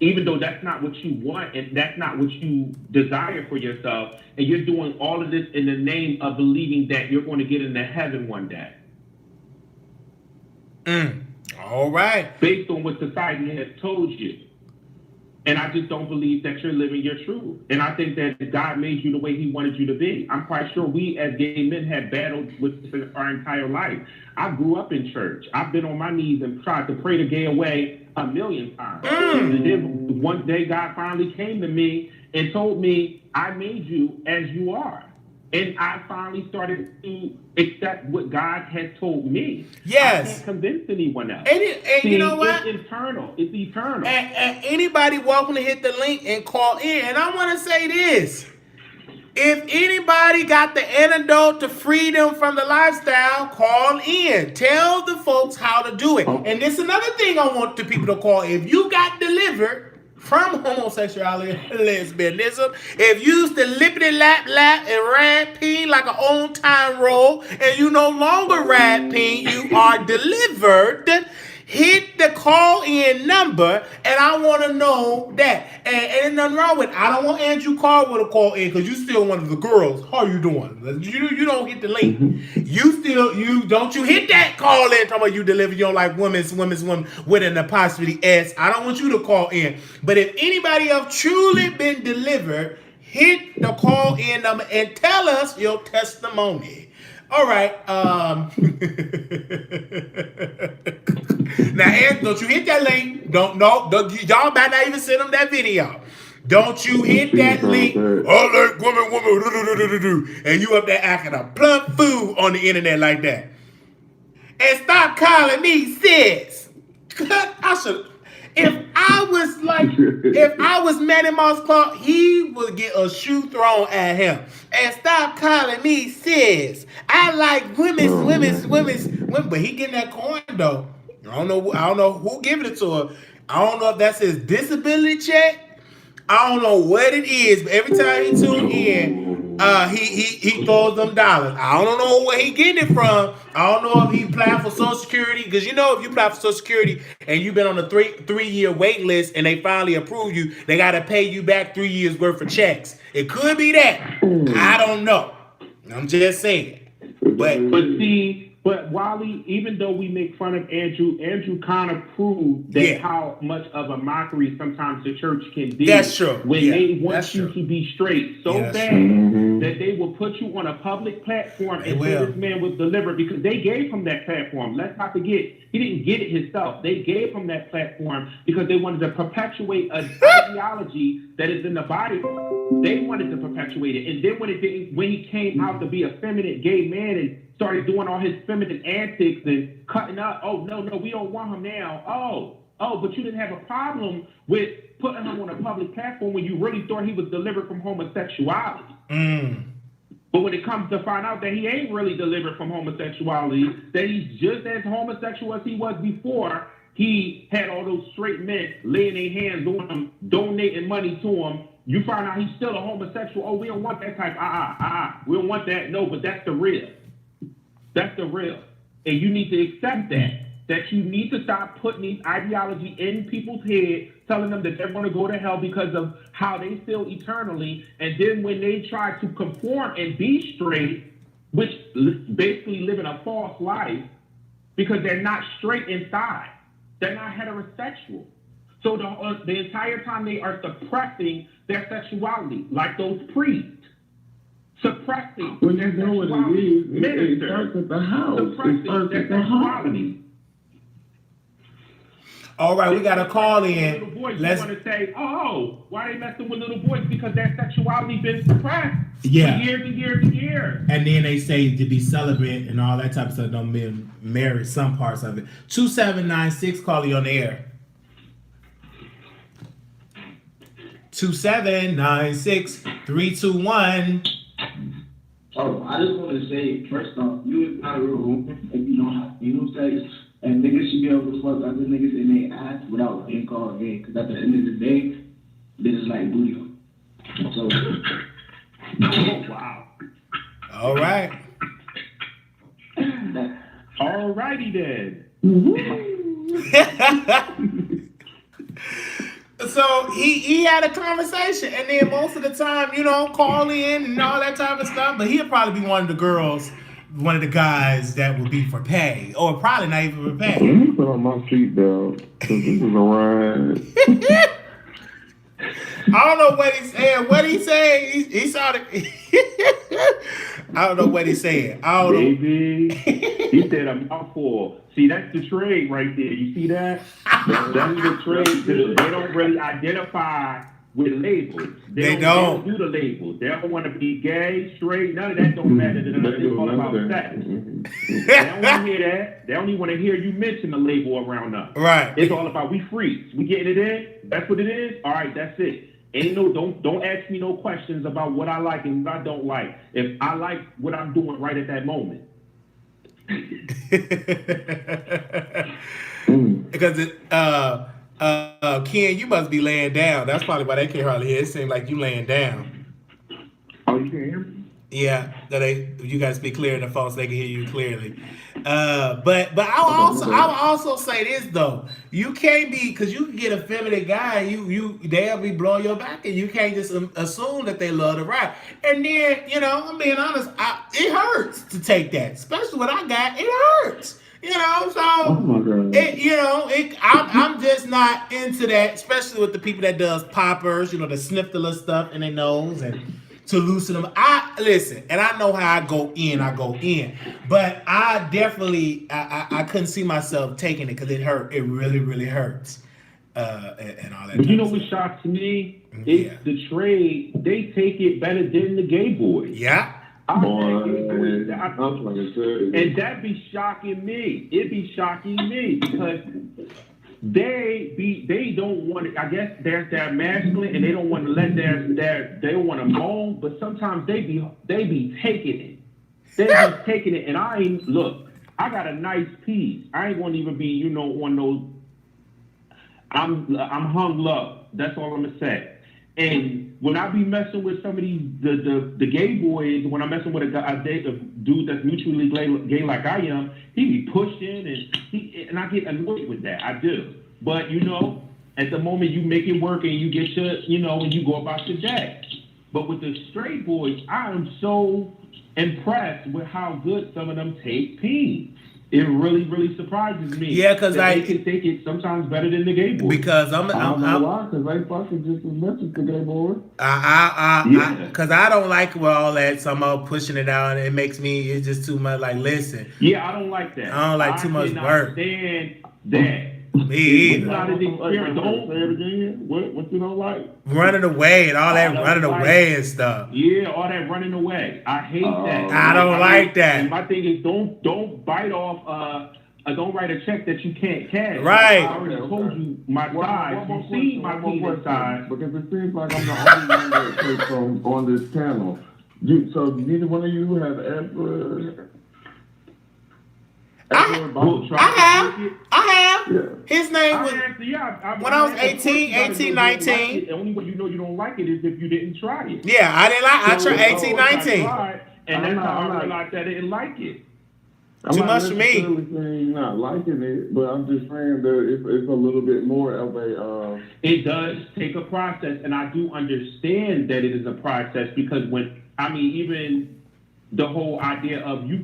even though that's not what you want and that's not what you desire for yourself. And you're doing all of this in the name of believing that you're going to get into heaven one day. All right. Based on what society has told you. And I just don't believe that you're living your truth. And I think that God made you the way he wanted you to be. I'm quite sure we as gay men have battled with this our entire life. I grew up in church. I've been on my knees and tried to pray the gay away a million times. And then one day God finally came to me and told me, I made you as you are. And I finally started to accept what God has told me. Yes. I can't convince anyone else. And See, you know what? It's eternal. It's eternal. And anybody welcome to hit the link and call in. And I want to say this. If anybody got the antidote to freedom from the lifestyle, call in. Tell the folks how to do it. And this is another thing I want the people to call. If you got delivered from homosexuality and lesbianism, if you used to lippity lap and ride peen like an old time roll, and you no longer ride peen, you are delivered. Hit the call in number, and I want to know that. And there's nothing wrong with it. I don't want Andrew Caldwell to call in because you still one of the girls. How you doing? You don't hit the link. You don't hit that call in talking about you deliver. You don't like women with an apostrophe S. I don't want you to call in. But if anybody else truly been delivered, hit the call in number and tell us your testimony. All right. Now, Ed, don't you hit that link. Don't y'all might not even send them that video. Don't you hit that link. Oh, like woman, and you up there acting a plump fool on the internet like that. And stop calling me sis. I should. If I was Manny Moss Clark, he would get a shoe thrown at him. And stop calling me sis. I like women's. But he getting that coin though. I don't know who giving it to her. I don't know if that's his disability check. I don't know what it is, but every time he tune in, he throws them dollars. I don't know where he getting it from. I don't know if he applied for Social Security, because you know if you apply for Social Security and you've been on a three-year wait list and they finally approve you, they got to pay you back 3 years worth of checks. It could be that. I don't know. I'm just saying. But Wiley, even though we make fun of Andrew kind of proved that how much of a mockery sometimes the church can be. That's true. When they want you to be straight so bad that they will put you on a public platform and say this man was delivered, because they gave him that platform. Let's not forget, he didn't get it himself. They gave him that platform because they wanted to perpetuate an ideology that is in the body. They wanted to perpetuate it. And then when he came out to be a feminine gay man and started doing all his feminine antics and cutting up, oh, no, we don't want him now. Oh, but you didn't have a problem with putting him on a public platform when you really thought he was delivered from homosexuality. But when it comes to find out that he ain't really delivered from homosexuality, that he's just as homosexual as he was before, he had all those straight men laying their hands on him, donating money to him. You find out he's still a homosexual. Oh, we don't want that type. We don't want that. No, but that's the real. That's the real. And you need to accept that you need to stop putting these ideology in people's head, telling them that they're going to go to hell because of how they feel eternally. And then when they try to conform and be straight, which basically living a false life because they're not straight inside. They're not heterosexual. So the entire time they are suppressing their sexuality, like those priests. Suppressing when you know what it is, it starts at the house. Suppressing their sexuality. All right, we got a call in. Little boys, you want to say, oh, why are they messing with little boys? Because their sexuality been suppressed for years and years and years. And then they say to be celibate and all that type of stuff. Don't be married, some parts of it. 2796, call you on the air. 2796 321. Oh, I just wanted to say, first off, you is not a real woman if you don't have anal sex. And niggas should be able to fuck other niggas in their ass without being called gay. Because at the end of the day, this is like booty. So, Oh, wow. All right. Alrighty then. So he had a conversation, and then most of the time, you know, call in and all that type of stuff. But he'll probably be one of the girls, one of the guys that would be for pay, or probably not even for pay. Let me put on my seatbelt, because this is a ride. I don't know what he said. What he said? He started. I don't know what he said. I don't know. Baby, he said a mouthful. See, that's the trade right there. You see that? That's the trade. They don't really identify with labels. They don't do the labels. They don't want to be gay, straight. None of that don't matter to them. It's all about sex. They don't want to hear that. They don't even want to hear you mention the label around us. Right. It's all about we freaks. We getting it in. That's what it is. All right, that's it. Ain't no don't ask me no questions about what I like and what I don't like. If I like what I'm doing right at that moment. Because Ken, you must be laying down. That's probably why they can't hardly hear. It seems like you laying down. Oh, you can't hear me? Yeah, you guys speak clear in the phone so they can hear you clearly. But I'll also say this though. You can't be, because you can get a feminine guy, they'll be blowing your back, and you can't just assume that they love to ride. And then, you know, I'm being honest, it hurts to take that, especially what I got. It hurts, you know. So Oh my God. I'm just not into that, especially with the people that does poppers, you know, the sniff the little stuff in their nose and to loosen them. Listen, and I know how I go in, but I definitely I couldn't see myself taking it because it hurt. It really, really hurts. And all that. But you know what shocks me? It's the trade. They take it better than the gay boys. Yeah. And And that be shocking me. It be shocking me because they don't want to. I guess they're masculine and they don't want to let they don't want to moan. But sometimes they be taking it. They be taking it, and I ain't look. I got a nice piece. I ain't gonna even be on those. I'm hung low. That's all I'm gonna say. And when I be messing with some of these the gay boys, when I'm messing with a dude that's mutually gay like I am, he be pushing and I get annoyed with that. I do. But at the moment you make it work and you get your and you go about your day. But with the straight boys, I am so impressed with how good some of them take pee. It really, really surprises me. Yeah, because they can take it sometimes better than the gay boys. Because I don't know why, because they fucking just as much as the gay boy. Because I don't like with all that. Somehow pushing it out, it makes me. It's just too much. Like, listen. Yeah, I don't like that. I don't like too much work. Understand that. Me either. Not as experience. Don't say it again. What you don't like? Running away and all that running away and stuff. Yeah, all that running away. I hate that. I don't like that. And my thing is, don't bite off. Don't write a check that you can't cash. Right. I already told you my size. You see my penis size. Because it seems like I'm the only one that takes on this panel. So neither one of you have ever. I have. Yeah. His name was when I was 18, 19. The only way you know you don't like it is if you didn't try it. Yeah, I didn't like. I tried 18, 19. And that's how I realized that I didn't like it. Too much for me. I'm not necessarily saying you're not liking it, but I'm just saying that it's a little bit more of a. It does take a process, and I do understand that it is a process because even the whole idea of you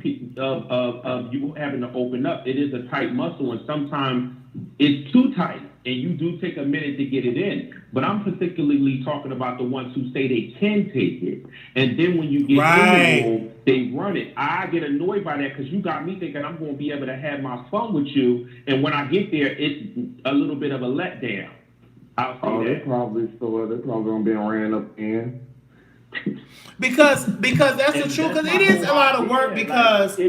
having to open up, it is a tight muscle, and sometimes it's too tight, and you do take a minute to get it in. But I'm particularly talking about the ones who say they can take it, and then when you get in the role, they run it. I get annoyed by that because you got me thinking I'm going to be able to have my fun with you, and when I get there, it's a little bit of a letdown. I'll say that. They're probably going to be ran up in. Because that's the truth. Because it is a lot of work. Because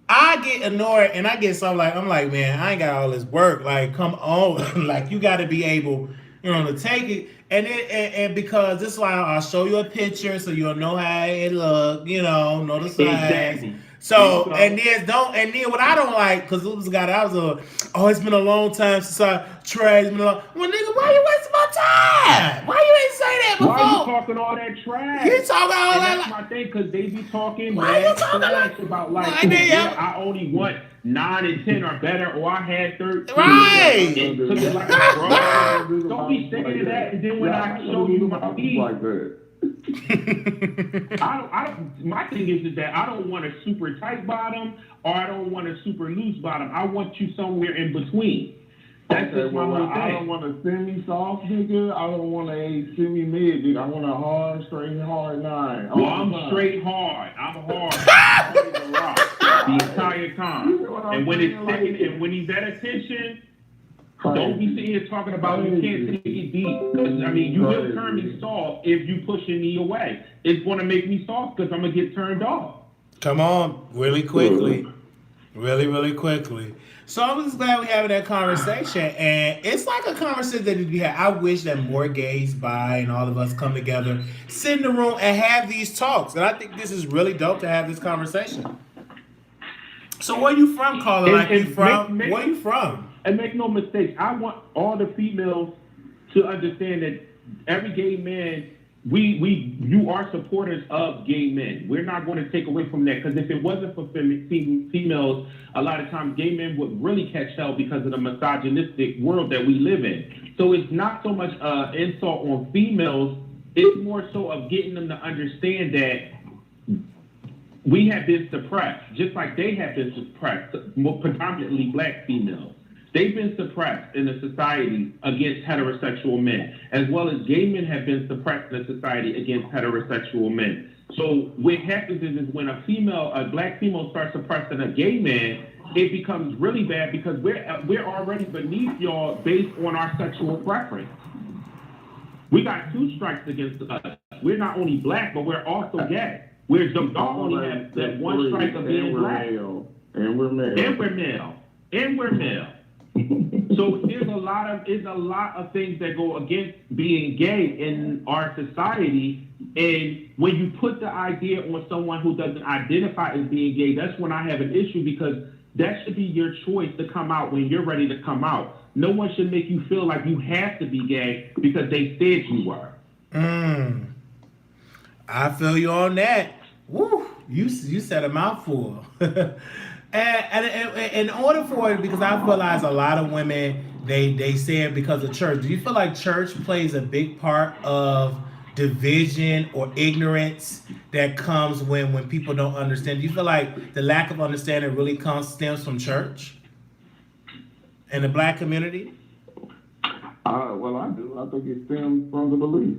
I get annoyed and I get I'm like, man, I ain't got all this work. Like, come on, like you got to be able to take it, and because this is why I'll show you a picture so you'll know how it look, know the size. Exactly. So and then what I don't like, because it was a guy that I was it's been a long time since I tried. It's been a long. Well, nigga, why you wasting my time? Why you ain't say that before? Why you talking all that trash? You talking all and that? That's my thing, because they be talking Why you talking trash about like, I only want 9 and 10 or better, or I had 13. Right. Like, bro, don't be saying that, and then when I show you my feet, like that. My thing is that I don't want a super tight bottom or I don't want a super loose bottom. I want you somewhere in between. That's just my whole thing. I don't want a semi-soft nigga. I don't want a semi-mid nigga. I want a hard, straight, hard 9. Well, I'm straight hard. I'm hard. I'm ready to rock the entire time. And when it's sticking, and when he's at attention, don't be sitting here talking about you can't take it deep. Because, I mean, you will turn me soft if you pushing me away. It's going to make me soft because I'm going to get turned off. Come on, really quickly. Really, really quickly. So I'm just glad we're having that conversation. And it's like a conversation that we had. I wish that more gays, bi, and all of us come together, sit in the room, and have these talks. And I think this is really dope to have this conversation. So where you from, Carla? Where you from? And make no mistake, I want all the females to understand that every gay man, you are supporters of gay men. We're not going to take away from that, because if it wasn't for females, a lot of times gay men would really catch hell because of the misogynistic world that we live in. So it's not so much insult on females, it's more so of getting them to understand that we have been suppressed, just like they have been suppressed, predominantly black females. They've been suppressed in the society against heterosexual men, as well as gay men have been suppressed in the society against heterosexual men. So what happens is when a black female starts suppressing a gay man, it becomes really bad because we're already beneath y'all based on our sexual preference. We got 2 strikes against us. We're not only black, but we're also gay. We're only have that 1 strike of being black. And we're male. And we're male. So there's a lot of things that go against being gay in our society, and when you put the idea on someone who doesn't identify as being gay, that's when I have an issue, because that should be your choice to come out when you're ready to come out. No one should make you feel like you have to be gay because they said you were. I feel you on that. Woo! You said a mouthful. And in order for it, because I realize a lot of women, they say it because of church. Do you feel like church plays a big part of division or ignorance that comes when people don't understand? Do you feel like the lack of understanding really stems from church and the black community? Well, I do. I think it stems from the belief.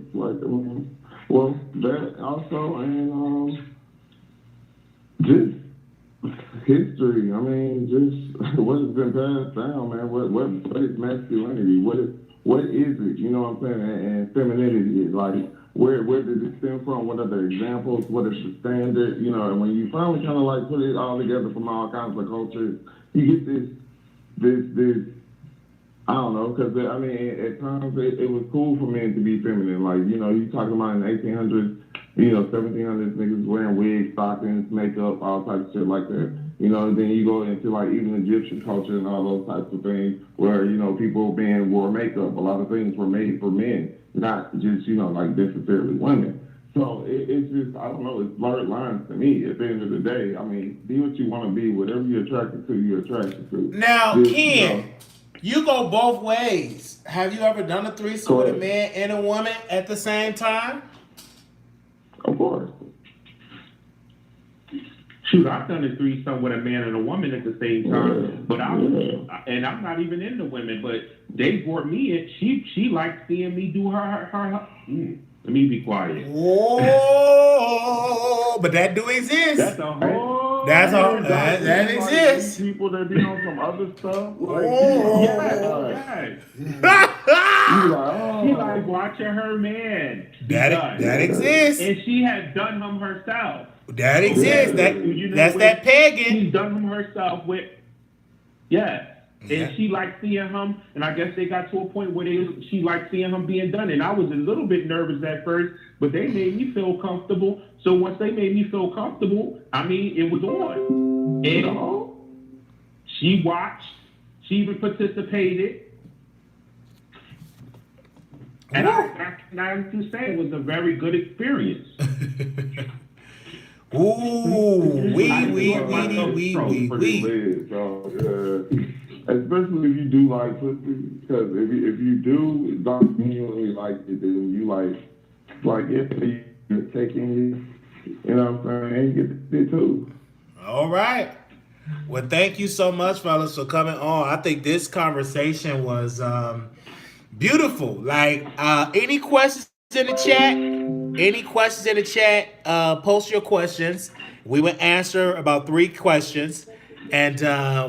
That also, and just history. I mean, just what has been passed down, man. What is masculinity? What is it? You know what I'm saying? And femininity is like, where did it stem from? What are the examples? What is the standard? You know, and when you finally kind of like put it all together from all kinds of cultures, you get this. I don't know, because I mean, at times it was cool for men to be feminine. Like, you know, you talking about in the 1800s. 1700s, niggas wearing wigs, stockings, makeup, all types of shit like that. Then you go into like even Egyptian culture and all those types of things where, people wore makeup. A lot of things were made for men, not just, like necessarily women. So it's just, I don't know, it's blurred lines to me at the end of the day. I mean, be what you want to be, whatever you're attracted to, you're attracted to. Now, Ken, you go both ways. Have you ever done a threesome with a man and a woman at the same time? Of course. Shoot, I've done a threesome with a man and a woman at the same time, but I'm not even into women. But they brought me in. She likes seeing me do her. Let me be quiet. Whoa! But that do exist. That's a whole. That exists. People that be on some other stuff. She like watching her man. That exists. And she has done him herself. That exists. That's that pagan. She's done him herself with. Yeah. Yeah. And she liked seeing him, and I guess they got to a point where she liked seeing him being done. And I was a little bit nervous at first, but they made me feel comfortable. So once they made me feel comfortable, I mean, it was on. And she watched, she even participated. And I'm just saying, it was a very good experience. Ooh, we. Especially if you do like pussy, because if you do genuinely like it, then you like if you're taking it, you know what I'm saying, and you get to it too. All right. Well, thank you so much, fellas, for coming on. I think this conversation was beautiful. Like, any questions in the chat? Any questions in the chat? Post your questions. We will answer about 3 questions. And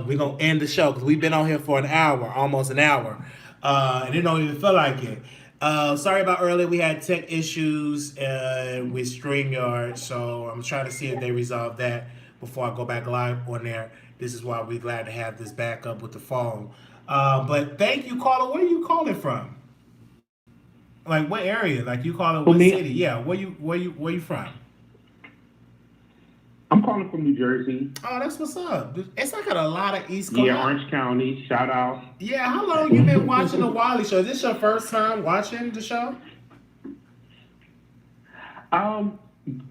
we're going to end the show because we've been on here for an hour, almost an hour. And it don't even feel like it. Sorry about earlier. We had tech issues with StreamYard. So I'm trying to see if they resolve that before I go back live on there. This is why we're glad to have this backup with the phone. But thank you, caller. Where are you calling from? Like what area? Like you calling what city? Yeah. Where you from? I'm calling from New Jersey. Oh, that's what's up. It's like a lot of East Coast. Yeah, Orange County. Shout out. Yeah, how long you been watching the Wiley Show? Is this your first time watching the show? I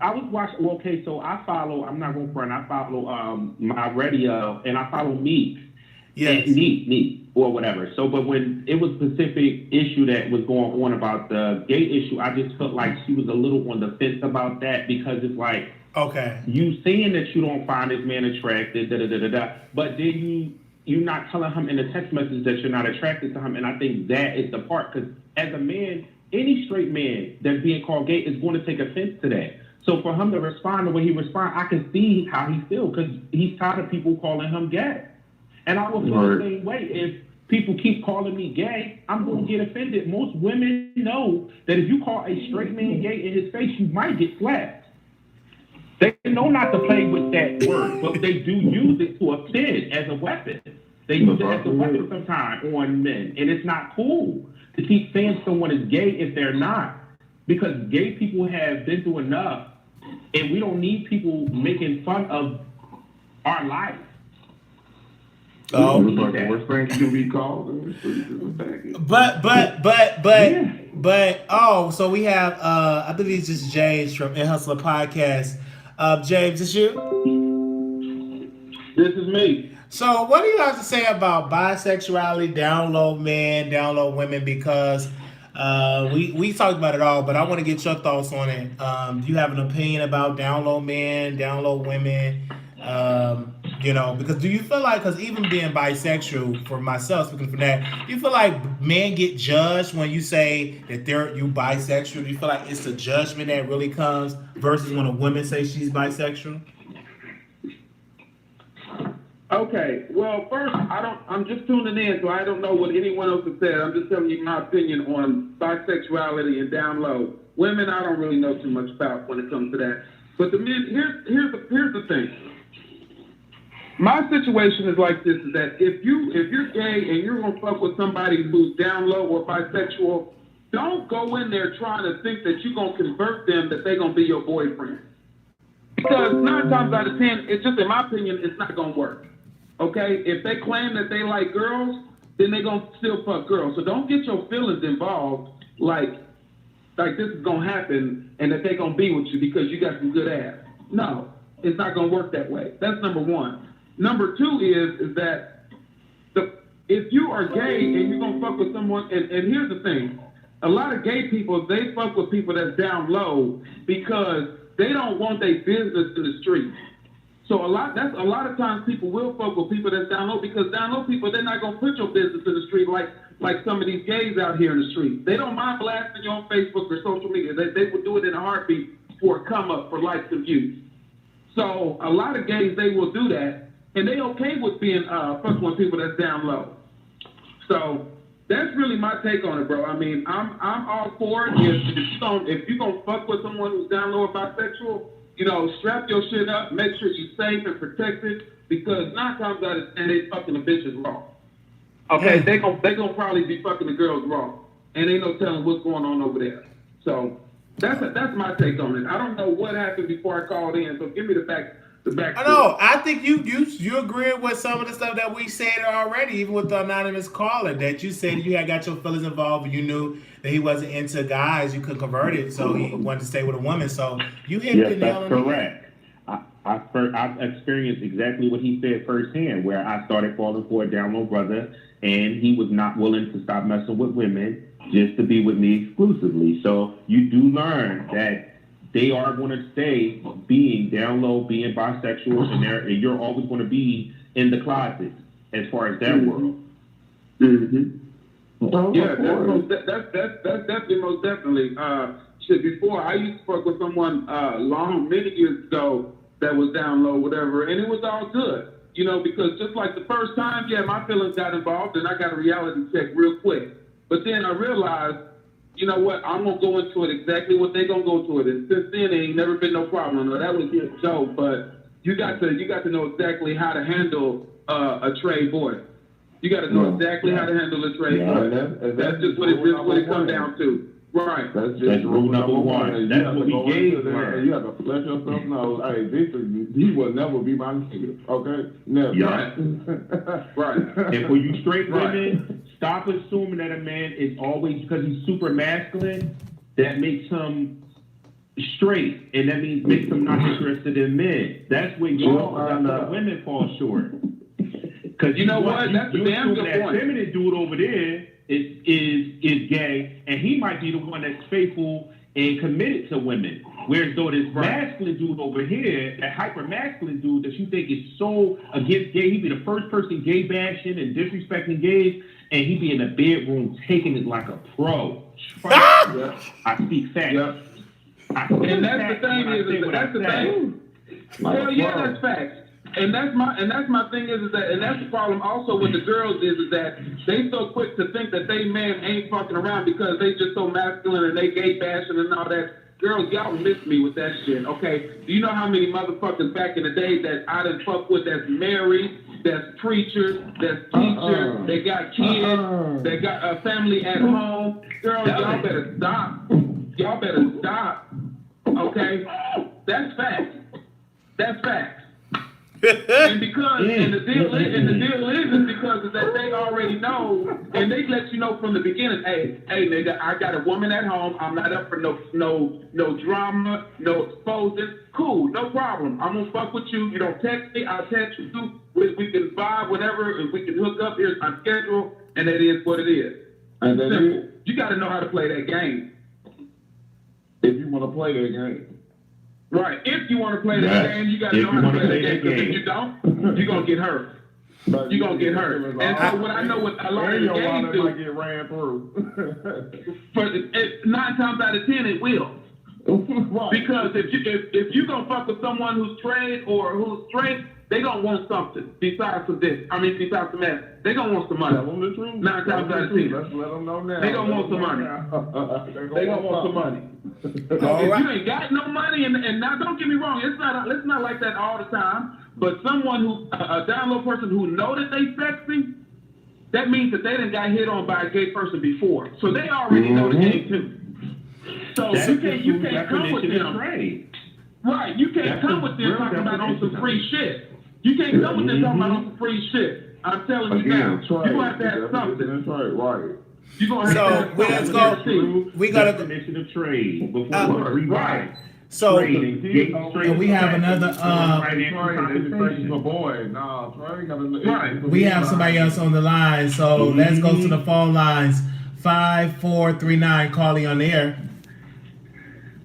was watching. Well, okay, so I follow. I'm not going to front. I follow my radio, and I follow Meek. Yes. Neat, or whatever. So, but when it was a specific issue that was going on about the gay issue, I just felt like she was a little on the fence about that because it's like, okay, you saying that you don't find this man attractive, but then you're not telling him in the text message that you're not attracted to him, and I think that is the part. Because as a man, any straight man that's being called gay is going to take offense to that. So for him to respond the way he responds, I can see how he feels because he's tired of people calling him gay. And I will feel the same way. If people keep calling me gay, I'm going to get offended. Most women know that if you call a straight man gay in his face, you might get slapped. They know not to play with that word, but they do use it to offend as a weapon. They use it as a weapon sometimes on men. And it's not cool to keep saying someone is gay if they're not. Because gay people have been through enough, and we don't need people making fun of our life. Oh, the worst thing you can be called. But oh, so we have I believe it's just James from In Hustler Podcast. James, it's you? This is me. So what do you have to say about bisexuality, down low men, down low women? Because we talked about it all, but I want to get your thoughts on it. Do you have an opinion about down low men, down low women? You know, because do you feel like, because even being bisexual for myself, speaking from that, do you feel like men get judged when you say that you bisexual? Do you feel like it's a judgment that really comes versus when a woman says she's bisexual? Okay, well, first, I'm just tuning in, so I don't know what anyone else has said. I'm just telling you my opinion on bisexuality and down low. Women, I don't really know too much about when it comes to that. But the men, here's the thing. My situation is like this, is that if you're gay and you're gonna fuck with somebody who's down low or bisexual, don't go in there trying to think that you're gonna convert them, that they're gonna be your boyfriend. Because 9 times out of 10, it's just, in my opinion, it's not gonna work. Okay? If they claim that they like girls, then they're gonna still fuck girls. So don't get your feelings involved like this is gonna happen and that they're gonna be with you because you got some good ass. No, it's not gonna work that way. That's number one. Number 2 is that if you are gay and you're gonna fuck with someone, and here's the thing, a lot of gay people, they fuck with people that's down low because they don't want their business in the street. So a lot of times people will fuck with people that's down low because down low people, they're not gonna put your business in the street like some of these gays out here in the street. They don't mind blasting you on Facebook or social media. They would do it in a heartbeat for a come up, for likes and views. So a lot of gays, they will do that. And they okay with being fucking with people that's down low. So that's really my take on it, bro. I mean, I'm all for it. If you're gonna fuck with someone who's down low or bisexual, you know, strap your shit up, make sure you're safe and protected, because 9 times out of 10 they fucking the bitches raw. Okay, they gonna probably be fucking the girls raw, and ain't no telling what's going on over there. So that's my take on it. I don't know what happened before I called in, so give me the back. I know. I think you agree with some of the stuff that we said already, even with the anonymous caller. That you said you had got your feelings involved, and you knew that he wasn't into guys. You could convert it, so he wanted to stay with a woman. So you hit the nail on the head. I've experienced exactly what he said firsthand, where I started falling for a down low brother, and he was not willing to stop messing with women just to be with me exclusively. So you do learn that they are going to stay being down low, being bisexual, and you're always going to be in the closet as far as that world. Yeah, that's definitely most definitely. Shit, before I used to fuck with someone many years ago that was down low, whatever, and it was all good, you know, because just like the first time, yeah, my feelings got involved, and I got a reality check real quick. But then I realized, you know what, I'm gonna go into it exactly what they gonna go to it, and since then, it ain't never been no problem. No, that was a joke, but you got to know exactly how to handle a trade boy. You got to know exactly how to handle a trade boy. That's just what it comes down to. Right. That's rule number one. That's what we gave her. You have to let yourself know, hey, he will never be my nigga. Okay? Never. Yeah. Right. And for you straight women, stop assuming that a man is always, because he's super masculine, that makes him straight, and that means makes him not interested in men. That's where women fall short. Because you know what? That's a damn good point. That feminine dude over there is gay, and he might be the one that's faithful and committed to women. Whereas though this masculine dude over here, that hyper masculine dude that you think is so against gay, he'd be the first person gay bashing and disrespecting gays, and he'd be in the bedroom taking it like a pro. I speak facts. Yep. And that's the thing that's the thing. Hell yeah, that's facts. And that's my thing is that, and that's the problem also with the girls is that they so quick to think that they men ain't fucking around because they just so masculine and they gay bashing and all that. Girls, y'all miss me with that shit, okay? Do you know how many motherfuckers back in the day that I done fuck with that's married, that's preachers, that's teachers, they got kids, they got a family at home. Girls, y'all better stop. Y'all better stop, okay? That's facts. That's facts. And the deal is because of that they already know, and they let you know from the beginning, hey nigga, I got a woman at home. I'm not up for no drama, no exposing. Cool, no problem. I'm gonna fuck with you. You don't text me, I'll text you. We can vibe, whatever, and we can hook up. Here's my schedule, and that is what it is. And simple. You got to know how to play that game. If you want to play that game. Right. If you want to play that game, you got to know how to play that game. Because if you don't, you're going to get hurt. You're going to get hurt. And so what I know what a lot of the games do. Might get ran through. 9 times out of 10, it will. Right. Because if you're going to fuck with someone who's straight or who's straight, they going to want something besides some mess. They going to want some money. 9 times out of 10. Let's let them know now. They going to want some money. They going to want some money. If you ain't got no money, and now don't get me wrong, it's not like that all the time, but someone who, a down low person who know that they sexy, that means that they done got hit on by a gay person before. So they already know the game too. So you can't come with them. Right, you can't come with them talking about on some free shit. You can't come with them talking about on some free shit. I'm telling you now, you're going to have to have something. That's right. You're going to have to have something. We got a definition of trade before we rewrite. So, and we have another, we have somebody else on the line, so let's go to the phone lines. 5439, Carly on the air.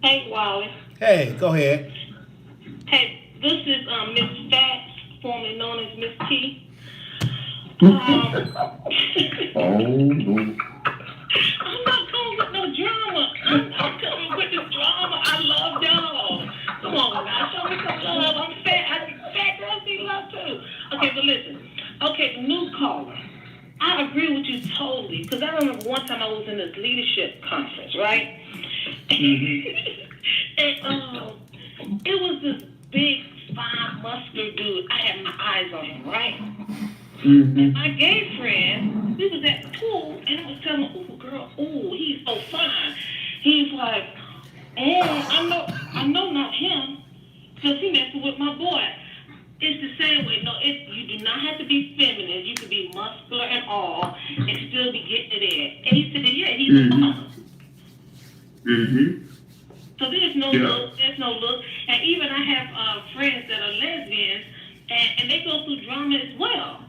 Hey, Wiley. Hey, go ahead. Hey, this is Miss Fats, formerly known as Miss T. I'm not going with no drama. I'm not coming with the drama. I love y'all. Come on now, show me some love. I'm fat. Fat girls need love too. Okay, but listen. Okay, the new caller. I agree with you totally, because I remember one time I was in this leadership conference, right? And it was this big, fine, muscular dude. I had my eyes on him, right? And my gay friend, I know not him, because he messing with my boy. It's the same way. No, you do not have to be feminine. You can be muscular and all and still be getting it in. And he said, yeah, he's a father. So there's no look. There's no look. And even I have friends that are lesbians, and they go through drama as well.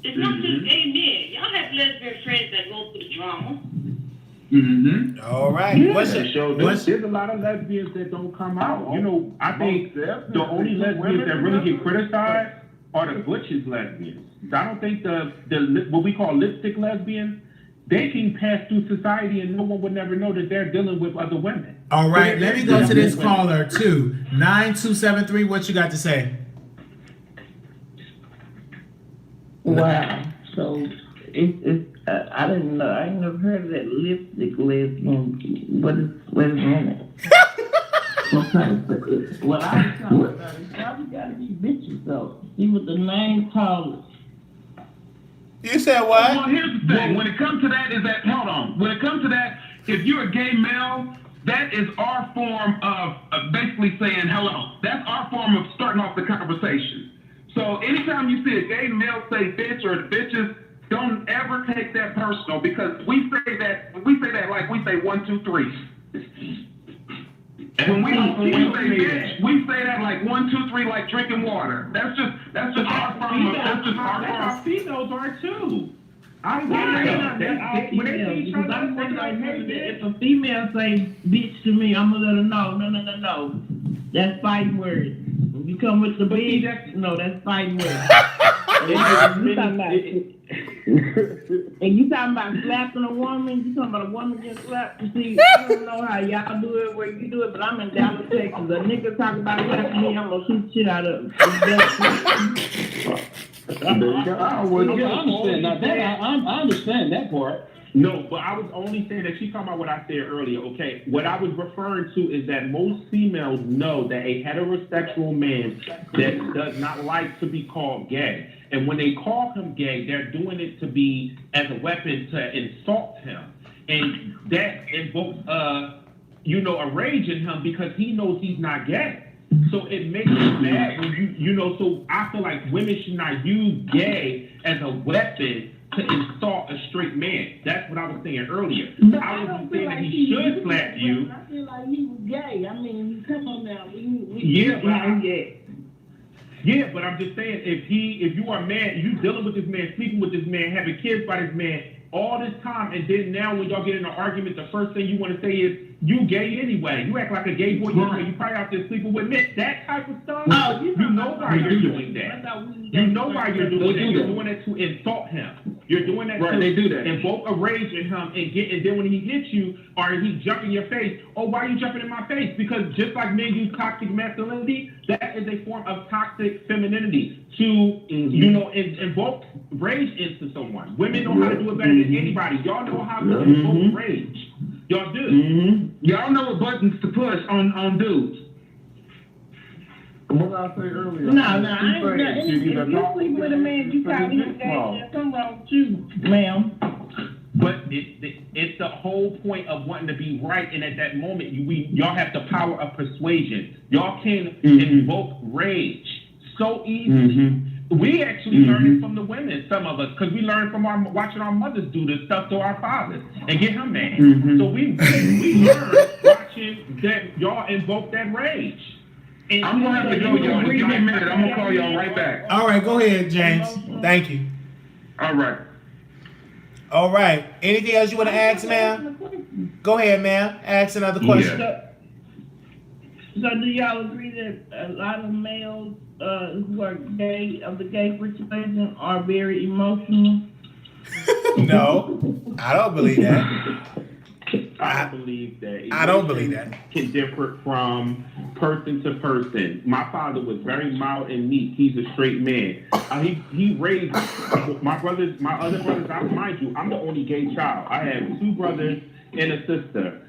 It's not just gay men. Y'all have lesbian friends that go through the drama. All right. Yeah, there's a lot of lesbians that don't come out. You know, I think the only lesbians that really get criticized are the butchest lesbians. I don't think the what we call lipstick lesbians, they can pass through society and no one would never know that they're dealing with other women. All right, let me go to this caller too. 9273, what you got to say? Wow. So it's I didn't know. I ain't never heard of that lipstick lesbian. What is on it? Well, I was talking about it. Probably gotta be bitches though. See what the name called. You said what? Well, here's the thing. When it comes to that, When it comes to that, if you're a gay male, that is our form of basically saying hello. That's our form of starting off the conversation. So anytime you see a gay male say bitch or bitches, don't ever take that personal, because we say that like we say 1, 2, 3. And when we say bitch, we say that like 1, 2, 3, like drinking water. That's just our form of That's how females are too. When they see each other, they like, hey, bitch. If a female say bitch to me, I'm gonna let her know. No. That's fighting words. When you come with the bitch, that's fighting words. And you talking about slapping a woman? You talking about a woman getting slapped? You see, I don't know how y'all do it, where you do it, but I'm in Dallas, Texas. A nigga talking about slapping me, I'm gonna shoot the shit out of him. I understand that part. No, but I was only saying that she's talking about what I said earlier, okay? What I was referring to is that most females know that a heterosexual man that does not like to be called gay. And when they call him gay, they're doing it to be as a weapon to insult him. And that invokes, a rage in him because he knows he's not gay. So it makes him mad when so I feel like women should not use gay as a weapon to insult a straight man. That's what I was saying earlier. But I wasn't saying that he should slap you. I feel like he was gay. I mean, come on now. Yeah, but I'm just saying, if you are a man, you dealing with this man, sleeping with this man, having kids by this man all this time, and then now when y'all get in an argument, the first thing you want to say is, you gay anyway. You act like a gay boy. You probably out there sleeping with men. That type of stuff. Oh, you know why you're doing that. You know why you're doing that. You're doing that to insult him. You're doing that to they do that. invoke a rage in him, and then when he hits you or he jump in your face, why are you jumping in my face? Because just like men use toxic masculinity, that is a form of toxic femininity to invoke rage into someone. Women know how to do it better than anybody. Y'all know how to invoke rage. Y'all do. Y'all know what buttons to push on dudes. What I say earlier? No, I ain't got anything. If you sleep with a man, you call him gay, there's something wrong with you, ma'am. But it's the whole point of wanting to be right, and at that moment, y'all have the power of persuasion. Y'all can invoke rage so easily. We actually learn it from the women, some of us, because we learn from watching our mothers do this stuff to our fathers and get him mad. So we learn watching that y'all invoke that rage. And I'm going to have to go, y'all. Wait a minute. I'm going to call y'all right back. All right, go ahead, James. Thank you. All right. All right. Anything else you want to ask, ma'am? Go ahead, ma'am. Ask another question. So do y'all agree that a lot of males who are gay, of the gay persuasion, are very emotional? No, I don't believe that. I believe that. I don't believe that. Can differ from person to person. My father was very mild and meek. He's a straight man. He raised my other brothers. Mind you, I'm the only gay child. I have 2 brothers and a sister.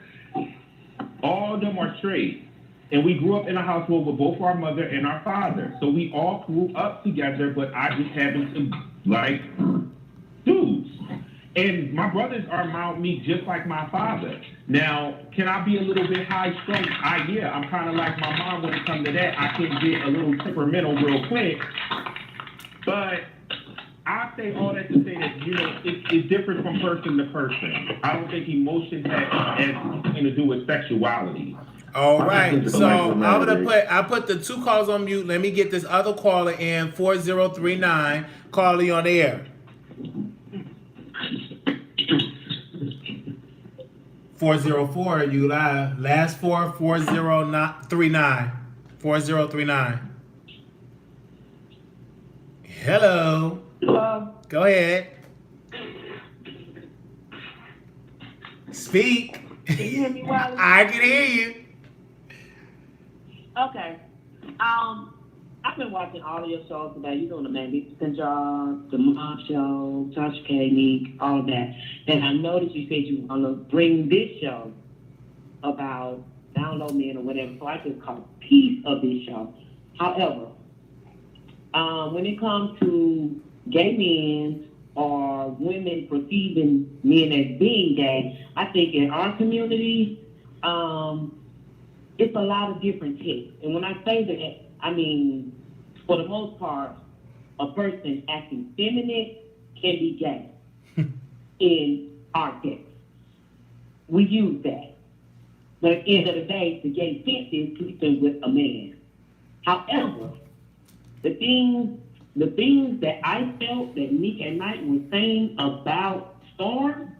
All of them are straight. And we grew up in a household with both our mother and our father. So we all grew up together, but I just happened to like dudes. And my brothers are around me just like my father. Now, can I be a little bit high strung? Yeah, I'm kind of like my mom when it comes to that. I can get a little temperamental real quick. But I say all that to say that, you know, it's different from person to person. I don't think emotions have anything to do with sexuality. All right, so I put the 2 calls on mute. Let me get this other caller in, 4039. Caller, you on the air. 404, you live. Last 4039. 4039. Hello. Hello. Go ahead. Speak. Can you hear me, Wiley? I can hear you. Okay. I've been watching all of your shows today. You're doing a magnificent job. The Mom Show, Tasha K, Neek, all of that. And I noticed you said you want to bring this show about download men or whatever. So I just caught a piece of this show. However, when it comes to gay men or women perceiving men as being gay, I think in our community, it's a lot of different takes. And when I say that, I mean, for the most part, a person acting feminine can be gay in our text. We use that. But at the end of the day, the gay sense is sleeping with a man. However, the things that I felt that Nick at Night was saying about Storm,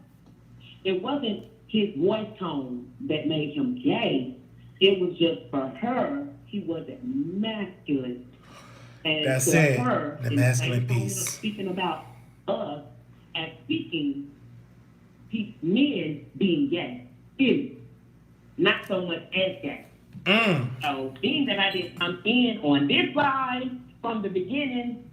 it wasn't his voice tone that made him gay. It was just for her, he wasn't masculine. And that's for it. her, The masculine piece. Speaking about us as speaking men being gay, period. Not so much as gay. So being that I didn't come in on this side from the beginning,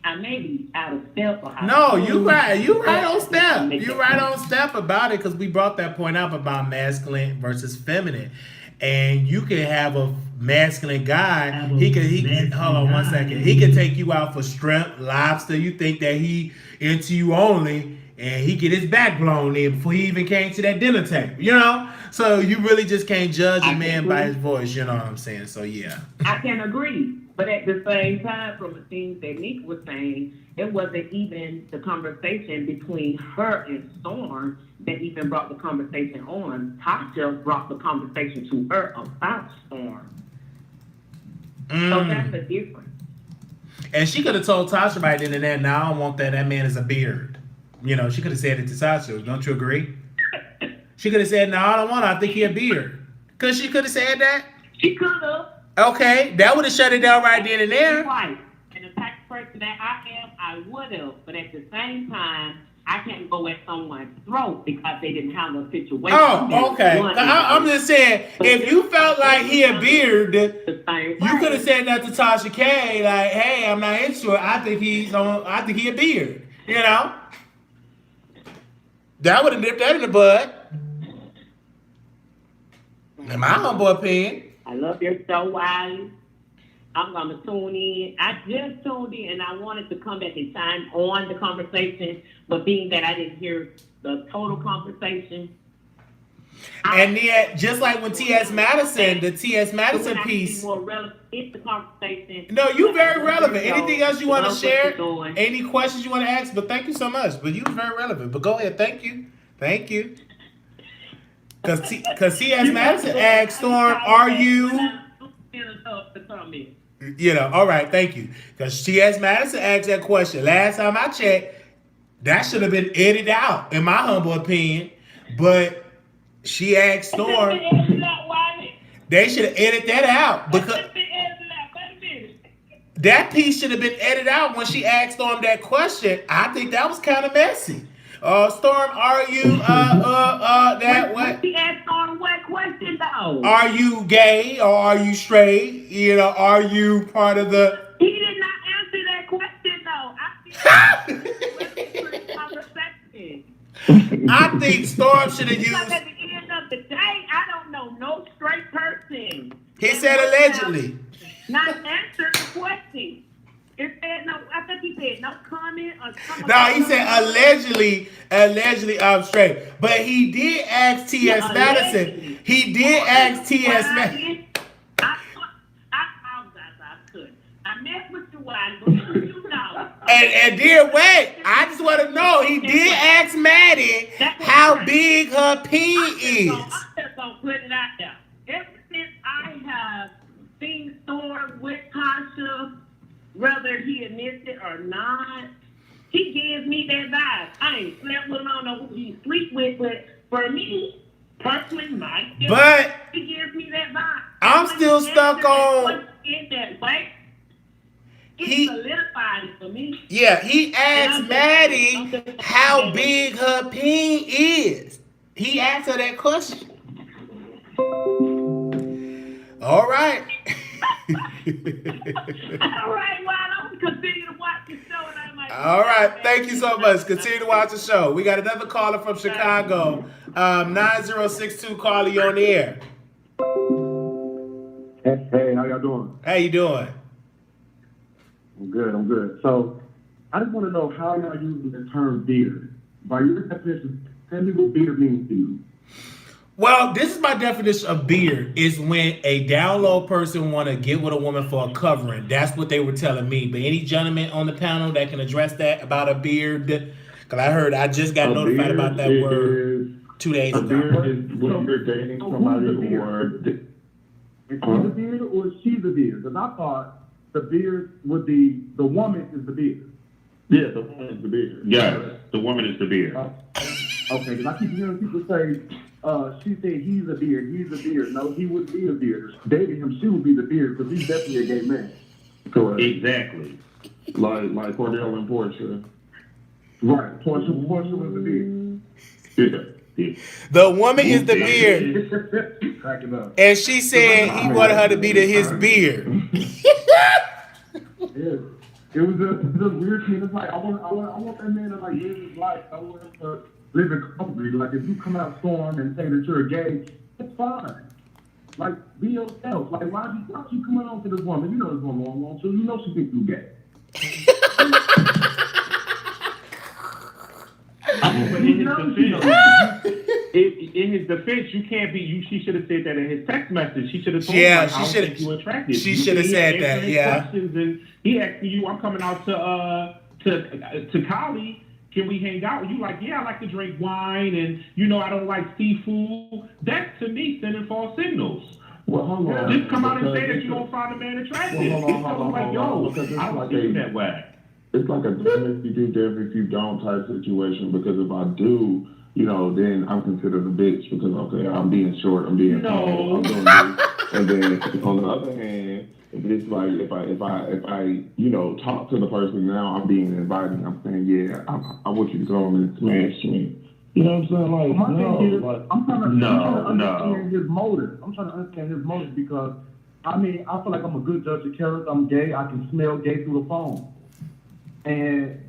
I may be out of step. No, you right on step. You right on step about it because we brought that point up about masculine versus feminine. And you can have a masculine guy. He can hold on one second. He can take you out for shrimp, lobster. You think that he into you only, and he get his back blown in before he even came to that dinner table. You know, so you really just can't judge a man by his voice. You know what I'm saying? So yeah, I can agree, but at the same time, from the things that Nick was saying, it wasn't even the conversation between her and Storm that even brought the conversation on. Tasha brought the conversation to her about Storm. So that's the difference. And she could have told Tasha right then and there, "No, I don't want that. That man is a beard." You know, she could have said it to Tasha. Don't you agree? She could have said, "No, I don't want it. I think he a beard." Cause she could have said that. She could have. Okay, that would have shut it down right then and there. Right. And the type of person that I am, I would have. But at the same time, I can't go at someone's throat because they didn't handle the situation. Oh, okay. I'm just saying, if you felt like he a beard, you could have said that to Tasha K, like, "Hey, I'm not into it. I think he a beard." You know, that would have nipped that in the bud. In my humble opinion. I love your show, Wiley. I'm going to tune in. I just tuned in, and I wanted to come back and chime on the conversation, but being that I didn't hear the total conversation. And then, just like when T.S. Madison, the T.S. Madison piece. More relevant in the conversation. No, you very relevant. Anything else you want to share? Any questions you want to ask? But thank you so much. But you was very relevant. But go ahead. Thank you. Thank you. Because T.S. Madison asked Storm, "Are you?" You know, all right, thank you. Because T.S. Madison asked that question. Last time I checked, that should have been edited out, in my humble opinion. But she asked Storm. They should have edited that out. Because that piece should have been edited out when she asked Storm that question. I think that was kind of messy. Storm, are you that what? She asked Storm what question though? Are you gay or are you straight? You know, are you part of the? He did not answer that question though. I think Storm should have used. Because at the end of the day, I don't know no straight person. He said allegedly. Not answer the question. It said no. I think he said no comment or something. No, he said allegedly I'm straight. But he did ask T.S. Madison. He did ask T.S. Madison. I apologize. I couldn't. I met with your wife, but you know. And then wait, I just want to know. He did ask Maddie how big her peen is. I'm just gonna put it out there. Ever since I have seen Thor with Tasha, whether he admits it or not, he gives me that vibe. I ain't slept with him, I don't know who he sleep with, but for me, personally, But he gives me that vibe. I'm still stuck on. In that way, it solidified it for me. Yeah, he asked Maddie how big her peen is. He asked her that question. All right. All right, well, I don't continue to watch the show. And I'm like, all right, thank you so much. Continue to watch the show. We got another caller from Chicago. 9062 caller, you on the air. Hey, how y'all doing? How you doing? I'm good. So, I just want to know how y'all using the term beard. By your definition, tell me what beard means to you. Well, this is my definition of beard, is when a down low person want to get with a woman for a covering. That's what they were telling me. But any gentleman on the panel that can address that about a beard, because I just got notified about that word 2 days ago. A beard is when you're dating somebody or... Is he the beard or is she the beard? Because I thought the beard would be, the woman is the beard. Yeah, the woman is the beard. Yes, the woman is the beard. Okay, because I keep hearing people say, she said he's a beard. No, he wouldn't be a beard. Dating him, she would be the beard because he's definitely a gay man. Correct. Exactly. Like Cordell and Portia. Right, Portia was the beard. Yeah. The woman is the beard, Crack it up. and she said he wanted her to be his beard. Yeah. It was a weird thing. It's like I want that man to like live his life. I want him to live it comfortably. Like if you come out storm and say that you're gay, it's fine. Like be yourself. Like why you coming on to this woman? You know this woman won't want to. You know she thinks you gay. But in his defense, you can't be. She should have said that in his text message. She should have told him, I don't think you attracted. She should have said that. Yeah. Questions and he asking you, I'm coming out to Cali. Can we hang out? You like, yeah, I like to drink wine, and I don't like seafood. That's to me sending false signals. Well, hold on. Just come out and say that you don't find a man attractive. Well, hold on. I don't see that way. It's like a damn if you do, damn if you don't type situation, because if I do, then I'm considered a bitch because, okay, I'm being short, I'm being tall, I'm doing this. And then on the other hand, if it's like, if I talk to the person now, I'm being inviting, I'm saying, yeah, I want you to go and smash me. You know what I'm saying? Like, My thing is, I'm trying to understand his motive. I'm trying to understand his motive because, I feel like I'm a good judge of character. I'm gay. I can smell gay through the phone. And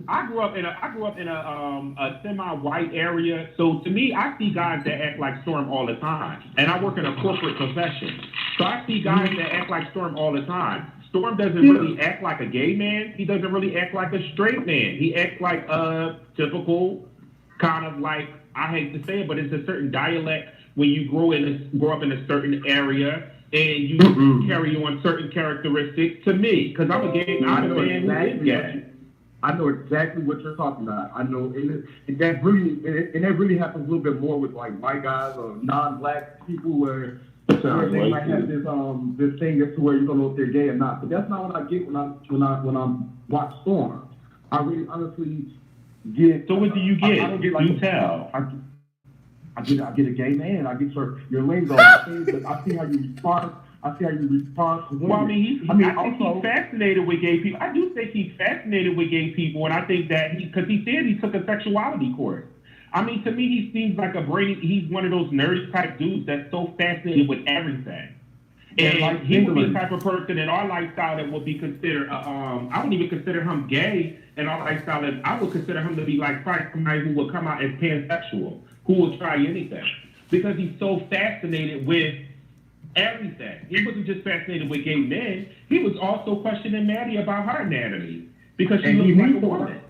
I grew up in a semi-white area, so to me, I see guys that act like Storm all the time, and I work in a corporate profession, so I see guys that act like Storm all the time. Storm doesn't really act like a gay man. He doesn't really act like a straight man. He acts like a typical kind of like, I hate to say it, but it's a certain dialect when you grow up in a certain area. And you carry on certain characteristics to me, because I'm a gay man who is gay. I know exactly what you're talking about. I know, and that really happens a little bit more with like white guys or non-black people where they might have this thing as to where you don't know if they're gay or not. But that's not what I get when I watch Storm. I really honestly get. So what do you get? You tell. I get a gay man. I get your lingo. I see how you respond. To women. Well, I think he's fascinated with gay people. I do think he's fascinated with gay people, and I think that because he said he took a sexuality course. To me, he seems like he's one of those nerdy type dudes that's so fascinated with everything. And he would be the type of person in our lifestyle that would be considered, I wouldn't even consider him gay in our lifestyle. I would consider him to be like somebody who would come out as pansexual, who will try anything. Because he's so fascinated with everything. He wasn't just fascinated with gay men. He was also questioning Maddie about her anatomy because she looked like a woman.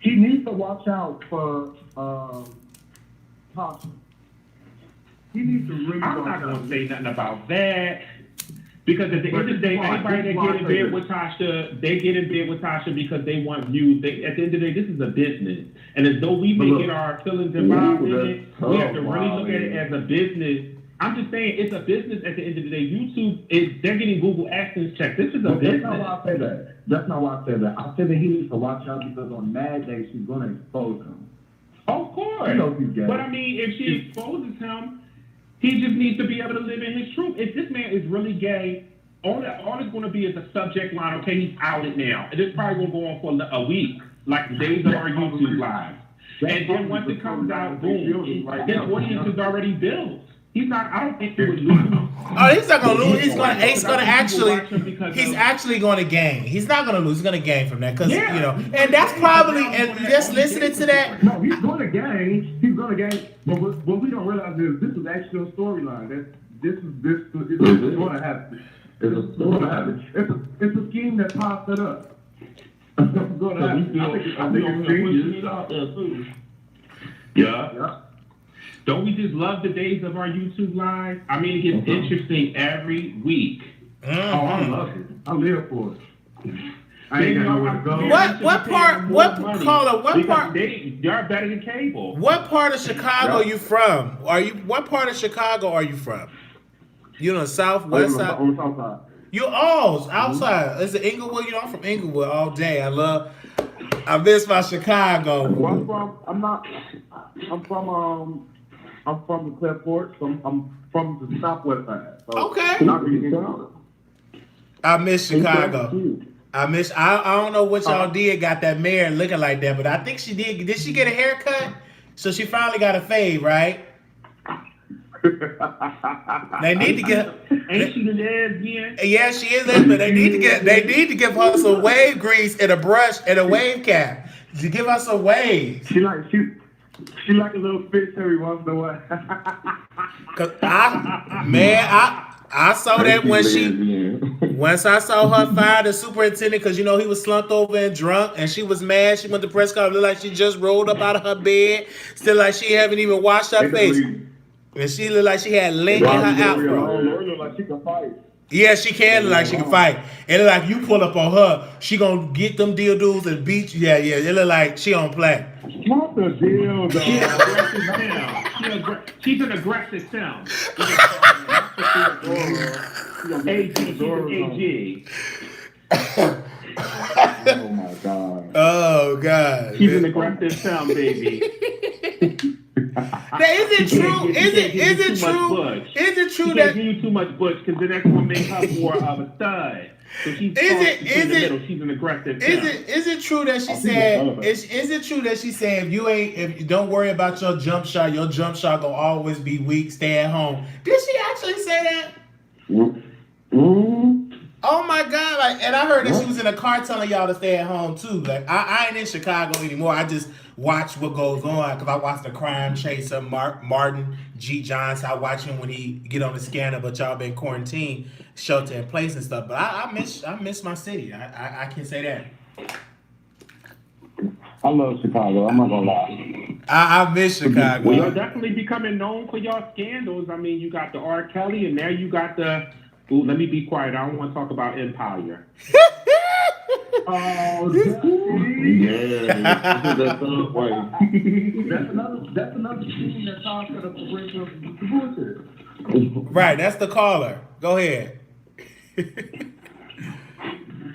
He needs to watch out for Tasha. He needs to really I'm not going to say nothing about that. Because at the end of the day, anybody that get in bed with Tasha, they get in bed with Tasha because they want views. At the end of the day, this is a business. And as though we may get our feelings involved in it, we have to really look at it as a business. I'm just saying, it's a business at the end of the day. YouTube, they're getting Google AdSense checks. This is a business. That's not why I say that. That's not why I said that. I said that he needs to watch out because on Mad Day, she's going to expose him. Of course. You know he's gay. But I mean, if she exposes him, he just needs to be able to live in his truth. If this man is really gay, all it's going to be is a subject line. Okay, he's outed now. And it's probably going to go on for a week, like the days of our YouTube lives. And then once it comes out, boom, his audience is already built. He's not. I don't think he would lose. Oh, he's not gonna lose. He's actually going to gain. He's not gonna lose. He's gonna gain from that because you know. And that's probably. And just listening to that. No, he's going to gain. He's going to gain. But what we don't realize is this is actually a storyline. This is going to happen. It's going to happen. It's a scheme that pops it up. It's going to happen. I think it's genius out there too. Yeah. Don't we just love the days of our YouTube live? I mean, it gets interesting every week. Oh, I love it. I live for it. I ain't got nowhere to go. What part? They're better than cable. What part of Chicago are you from? What part of Chicago are you from? You know, south, west side? On the south side. You all outside. It's the Inglewood. You know, I'm from Inglewood all day. I miss my Chicago. Where I'm from the Clearport, so I'm from the southwest side. So okay. Not really Chicago. I miss Chicago. I don't know what y'all did, got that mayor looking like that, but I think she did. Did she get a haircut? So she finally got a fade, right? They need to get. Ain't she the lesbian? Yeah, she is lesbian. They need to give her some wave grease and a brush and a wave cap. To give her some waves. She like a little fish every once in a while. Cause I saw that once I saw her fire the superintendent, because you know he was slumped over and drunk, and she was mad. She went to press conference, looked like she just rolled up out of her bed, still like she haven't even washed her face, and she looked like she had lint in her afro. Look like she can fight. Yeah, she can look like she can fight. And look like you pull up on her, she gonna get them dildos and beat you. Yeah. It look like she on play. What the dildo? She's an aggressive sound. AG. Oh my God. Oh God. She's an aggressive sound, baby. Now, is it true? Is it true that you too much bush because then that's gonna make her more of a stud. So she's she's an aggressive. Is it true that she said? Is it true that she said if you don't worry about your jump shot gonna always be weak. Stay at home. Did she actually say that? Mm-hmm. Oh my God! Like, and I heard that she was in a car telling y'all to stay at home too. Like, I ain't in Chicago anymore. I just watch what goes on because I watch the crime chaser Martin G. Johns. I watch him when he get on the scanner. But y'all been quarantined, shelter in place and stuff. But I miss my city. I can say that. I love Chicago. I'm not gonna lie. I miss Chicago. Well, you're definitely becoming known for your scandals. I mean, you got the R. Kelly, and now you got the. Ooh, let me be quiet. I don't want to talk about Empire. Oh, Yeah, that's another thing that talks to the bullshit. Right, that's the caller. Go ahead.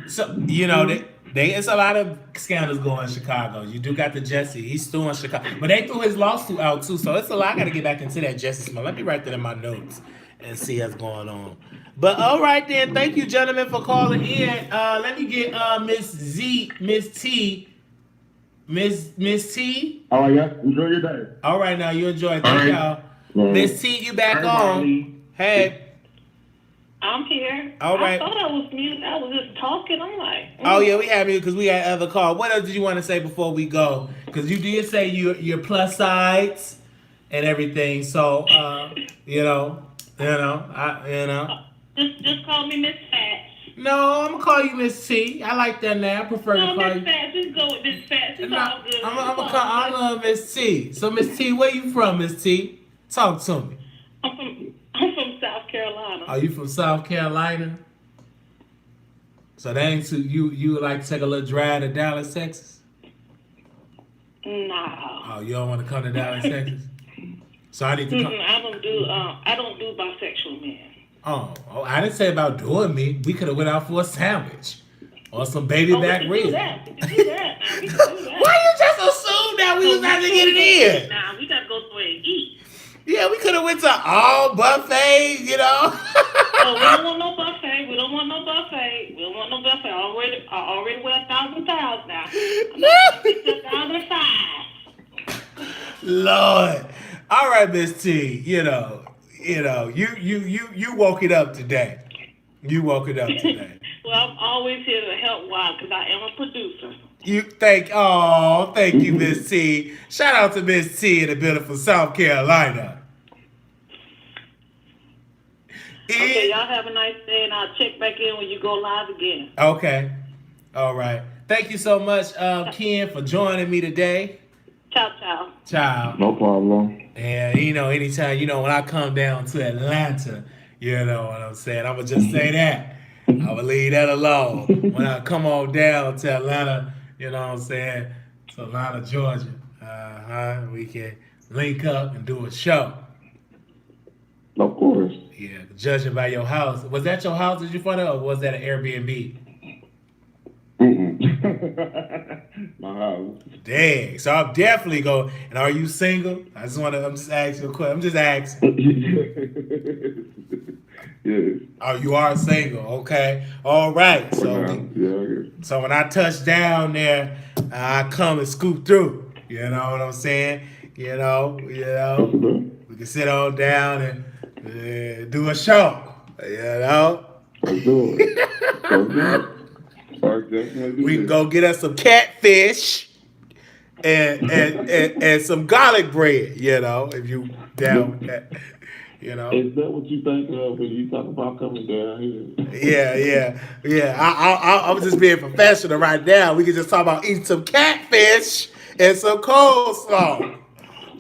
So you know it's a lot of scandals going in Chicago. You do got the Jesse. He's still in Chicago, but they threw his lawsuit out too. So it's a lot. I got to get back into that Jesse Smith. Let me write that in my notes and see what's going on. But all right then, thank you gentlemen for calling in. Let me get Miss T. All right, yeah. Enjoy your day. All right, now you enjoy it. Thank y'all. Miss T, you back on. Hey. I'm here. All right. I thought I was mute. I was just talking. I'm like, Oh yeah, we have you because we had other call. What else did you want to say before we go? Because you did say you're plus sides and everything. So you know, Just call me Miss Fats. No, I'm gonna call you Miss T. I like that now. I prefer to No, call Miss you. Fats. Just go with Miss Fats. It's all good. I love Miss T. So Miss T, where you from, Miss T? Talk to me. I'm from South Carolina. Are you from South Carolina? So that ain't you would like to take a little drive to Dallas, Texas? No. Oh, you don't want to come to Dallas, Texas? So I need to come. I don't do bisexual men. Oh, I didn't say about doing me. We could have went out for a sandwich or some baby back ribs. We can do that. We can do that. Why you just assume that we was not to get it in? Nah, we gotta go somewhere and eat. Yeah, we could have went to all buffets, you know. Oh, we don't want no buffet. We don't want no buffet. I already weigh 1,000 pounds now. I'm not 1,005. Lord. All right, Miss T. You woke it up today. You woke it up today. Well, I'm always here to help Wild because I am a producer. Thank you, Miss T. Shout out to Miss T in the beautiful South Carolina. Okay, y'all have a nice day, and I'll check back in when you go live again. Okay. All right. Thank you so much, Ken, for joining me today. Ciao, ciao. Ciao. No problem. And, anytime, when I come down to Atlanta, you know what I'm saying? I'm going to just say that. I'm going to leave that alone. When I come on down to Atlanta, you know what I'm saying, to Atlanta, Georgia, we can link up and do a show. Of course. Yeah, judging by your house. Was that your house that you found out, or was that an Airbnb? My house. Dang. So I'm definitely going. And are you single? I'm just asking you a question. I'm just asking. Yes. Oh, you are single. Okay. All right. So when I touch down there, I come and scoop through. You know what I'm saying? We can sit on down and do a show. Let's do it. We can go get us some catfish and some garlic bread, if you down with that. Is that what you think of when you talk about coming down here? Yeah. I'm just being professional right now. We can just talk about eating some catfish and some coleslaw.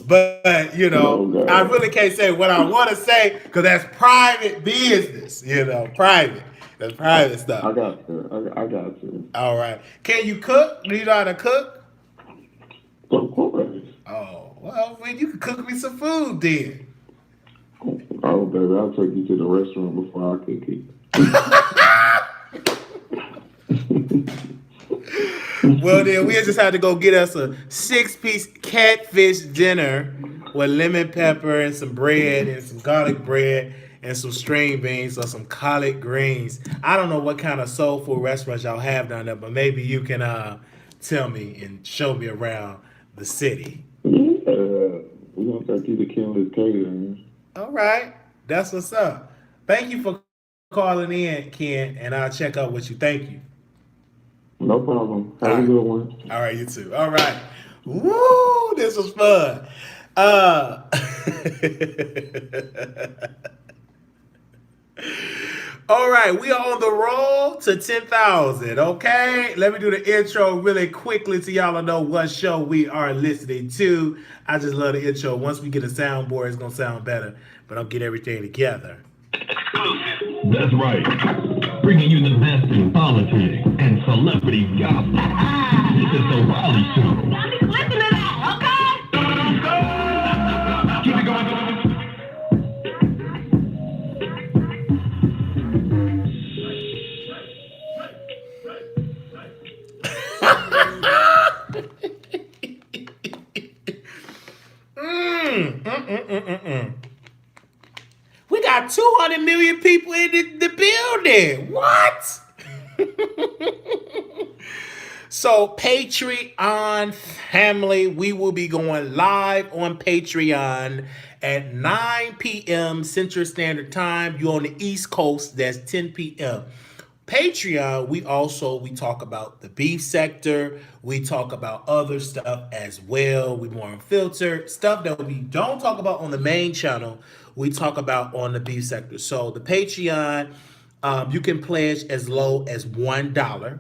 But, I really can't say what I want to say because that's private business, private. That's private stuff. I got you. All right. Can you cook? Do you know how to cook? Of course. Oh, well, you can cook me some food then. Oh, baby, I'll take you to the restaurant before I cook it. Well, then we just had to go get us a 6-piece catfish dinner with lemon pepper and some bread and some garlic bread and some string beans or some collard greens. I don't know what kind of soul food restaurants y'all have down there, but maybe you can tell me and show me around the city. Yeah, we're going to take you to Kenley's Catering. All right. That's what's up. Thank you for calling in, Ken, and I'll check out with you. Thank you. No problem. Have a good one. All right, you too. All right. Woo, this was fun. All right, we are on the road to 10,000, okay? Let me do the intro really quickly so y'all know what show we are listening to. I just love the intro. Once we get a soundboard, it's going to sound better, but I'll get everything together. That's right. Bringing you the best in politics and celebrity gossip. This is the Wiley Show. Listen to that, okay? Keep it going. We got 200 million people in the building. What? So Patreon family, we will be going live on Patreon at 9 p.m. Central Standard Time. You're on the East Coast, that's 10 p.m. Patreon, we talk about the beef sector. We talk about other stuff as well. We more unfiltered stuff that we don't talk about on the main channel. We talk about on the beef sector. So the Patreon, you can pledge as low as $1.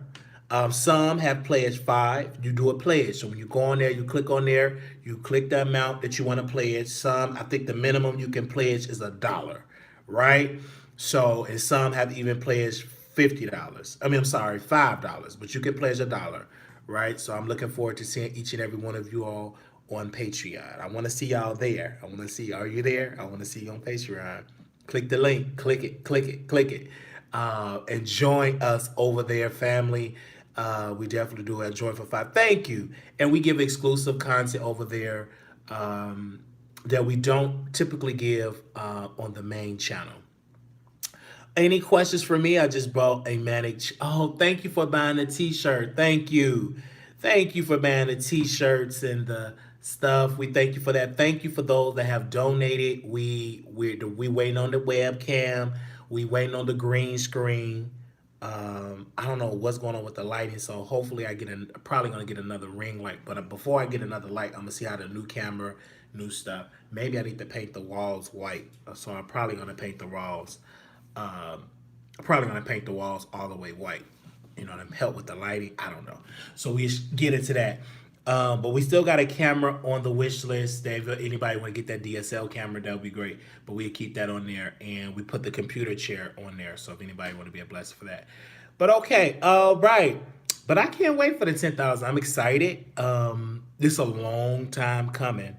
Some have pledged $5. You do a pledge. So when you go on there, you click on there, you click the amount that you want to pledge. Some, I think the minimum you can pledge is $1, right? So, and some have even pledged $50. I'm sorry, $5, but you can pledge $1, right? So I'm looking forward to seeing each and every one of you all on Patreon. I want to see y'all there. I want to see, are you there? I want to see you on Patreon. Click the link, click it, click it, click it. And join us over there, family. We definitely do a Join for $5. Thank you. And we give exclusive content over there that we don't typically give on the main channel. Any questions for me? I just bought a manic. Oh, thank you for buying the t-shirt. Thank you. Thank you for buying the t-shirts and the stuff. We thank you for that. Thank you for those that have donated. We waiting on the webcam. We waiting on the green screen. I don't know what's going on with the lighting, so hopefully probably gonna get another ring light. But before I get another light, I'm gonna see how the new camera, new stuff. Maybe I need to paint the walls white. So I'm probably gonna paint the walls. All the way white, you know, to help with the lighting. I don't know. So we get into that. But we still got a camera on the wish list. If anybody want to get that DSL camera, that would be great. But we'll keep that on there, and we put the computer chair on there. So if anybody want to be a blessing for that. But okay, all right. But I can't wait for the 10,000. I'm excited. This is a long time coming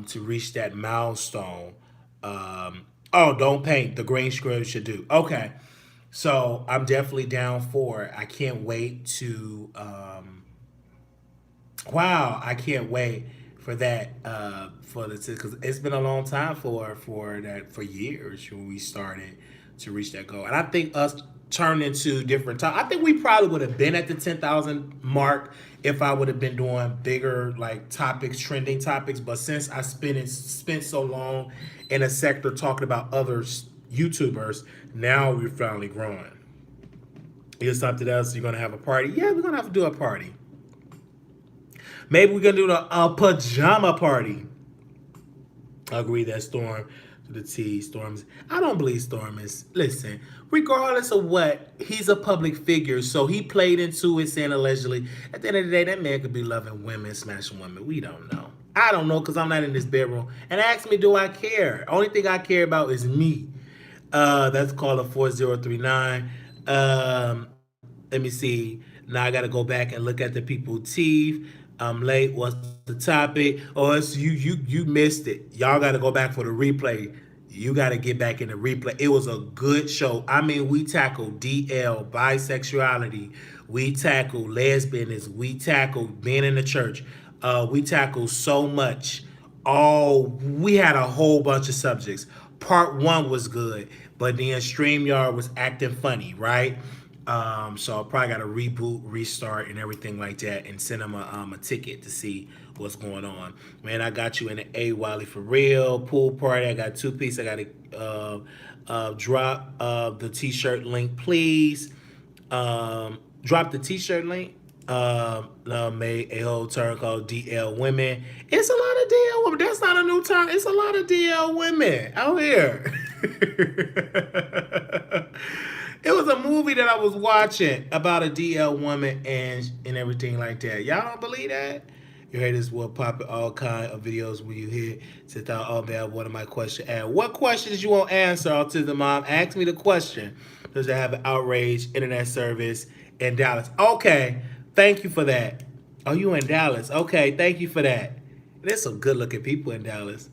to reach that milestone. Oh, don't paint. The green screen should do. Okay. So I'm definitely down for it. I can't wait to, wow, I can't wait for that, because it's been a long time for years when we started to reach that goal. And I think us turn into different time. I think we probably would have been at the 10,000 mark if I would have been doing bigger like topics, trending topics. But since I spent so long in a sector talking about other YouTubers, now we're finally growing. Here's something else. You're gonna have a party? Yeah, we're gonna have to do a party. Maybe we're gonna do a pajama party. I agree that Storm to the T. Storm's. I don't believe Storm is. Listen, regardless of what, he's a public figure, so he played into it, saying allegedly. At the end of the day, that man could be loving women, smashing women. We don't know. I don't know because I'm not in this bedroom. And ask me, do I care? Only thing I care about is me. That's called a 4039. Let me see. Now I got to go back and look at the people's teeth. I'm late. What's the topic? Oh, it's you missed it. Y'all got to go back for the replay. You got to get back in the replay. It was a good show. I mean, we tackled DL, bisexuality. We tackled lesbianism. We tackled being in the church. We tackled so much. We had a whole bunch of subjects. Part 1 was good, but then StreamYard was acting funny, right? So I probably got to reboot, restart, and everything like that, and send them a ticket to see what's going on. Man, I got you in the A Wiley for real pool party. I got 2 pieces. I got to drop the t-shirt link, please. Drop the t-shirt link. Made a whole term called DL women. It's a lot of DL women. That's not a new term. It's a lot of DL women out here. It was a movie that I was watching about a DL woman and everything like that. Y'all don't believe that? Your haters will pop all kind of videos when you hear to thought, oh man, what am my question? And what questions you won't answer? Autism mom, ask me the question. Does it have an outrage internet service in Dallas? Okay, thank you for that. Oh, you in Dallas? Okay, thank you for that. There's some good looking people in Dallas.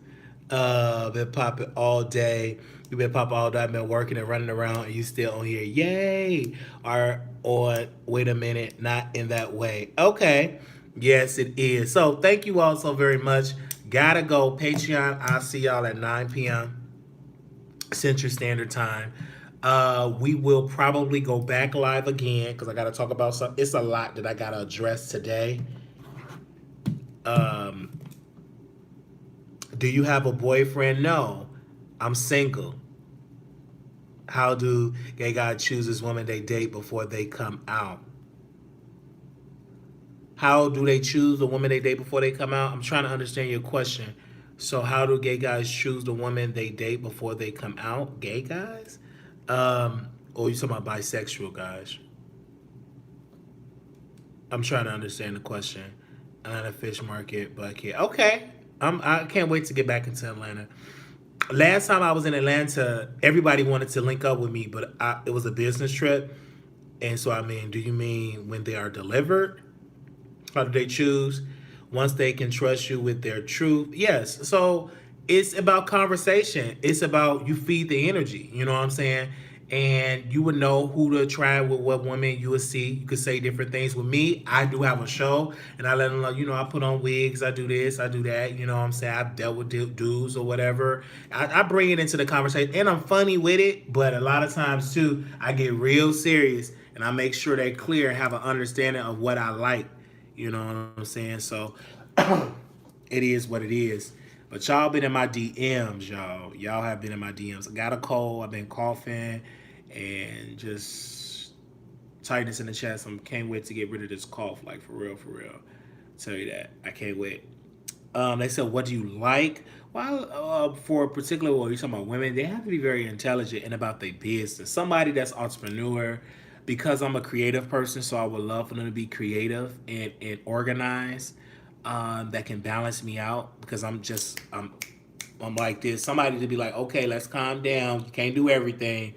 Been popping all day. You've been popping all day. I've been working and running around, and you still on here. Yay! Or wait a minute, not in that way. Okay. Yes, it is. So thank you all so very much. Gotta go. Patreon. I'll see y'all at 9 p.m. Central Standard Time. We will probably go back live again because I got to talk about something. It's a lot that I got to address today. Do you have a boyfriend? No, I'm single. How do gay guys choose this woman they date before they come out? How do they choose the woman they date before they come out? I'm trying to understand your question. So how do gay guys choose the woman they date before they come out? Gay guys? Or you talking about bisexual guys? I'm trying to understand the question. Atlanta Fish Market, Buckhead. Okay. I can't wait to get back into Atlanta. Last time I was in Atlanta, everybody wanted to link up with me, but it was a business trip. And so, I mean, do you mean when they are delivered? How do they choose? Once they can trust you with their truth? Yes. So it's about conversation. It's about you feed the energy. You know what I'm saying? And you would know who to try with what woman you would see. You could say different things. With me, I do have a show, and I let them know, I put on wigs, I do this, I do that. You know what I'm saying? I've dealt with dudes or whatever. I bring it into the conversation, and I'm funny with it, but a lot of times, too, I get real serious, and I make sure they're clear and have an understanding of what I like. You know what I'm saying? So it is what it is. But y'all been in my DMs, y'all. Y'all have been in my DMs. I got a cold. I've been coughing and just tightness in the chest. I can't wait to get rid of this cough. Like, for real, for real. Tell you that. I can't wait. They said, what do you like? Well, for particular, you're talking about women, they have to be very intelligent and about their business. Somebody that's entrepreneur, because I'm a creative person, so I would love for them to be creative and organized. That can balance me out, because I'm like this. Somebody to be like, okay, let's calm down. You can't do everything.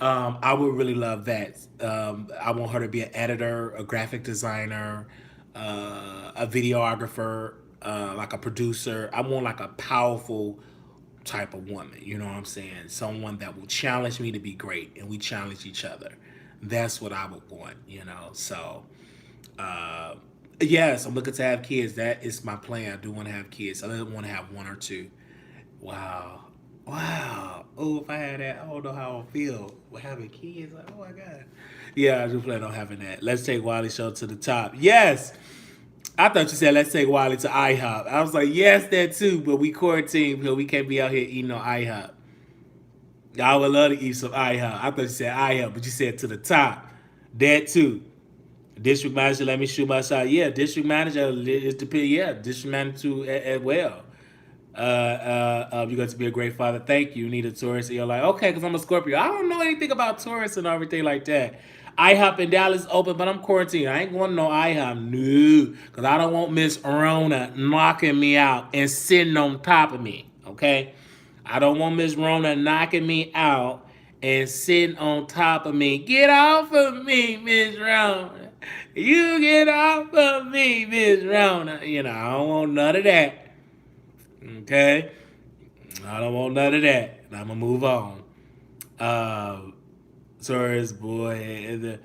I would really love that. I want her to be an editor, a graphic designer, a videographer, like a producer. I want like a powerful type of woman. You know what I'm saying? Someone that will challenge me to be great, and we challenge each other. That's what I would want. So. Yes, I'm looking to have kids. That is my plan. I do want to have kids. I don't want to have one or two. Wow. Oh, if I had that, I don't know how I feel with having kids. Like, oh my God. Yeah, I do plan on having that. Let's take Wiley Show to the top. Yes. I thought you said let's take Wiley to IHOP. I was like, yes, that too. But we quarantine, because we can't be out here eating no IHOP. I would love to eat some IHOP. I thought you said IHOP, but you said to the top. That too. District manager, let me shoot my shot. Yeah, district manager is depend. Yeah, district manager too as well. You're going to be a great father. Thank you. You need a Taurus. And you're like, okay, because I'm a Scorpio. I don't know anything about Taurus and everything like that. IHOP in Dallas open, but I'm quarantined. I ain't going to no IHOP. No, because I don't want Miss Rona knocking me out and sitting on top of me. Okay, I don't want Miss Rona knocking me out and sitting on top of me. Get off of me, Miss Rona. You get off of me, Miss Rona. I don't want none of that. Okay? I don't want none of that. I'm going to move on. Taurus, boy.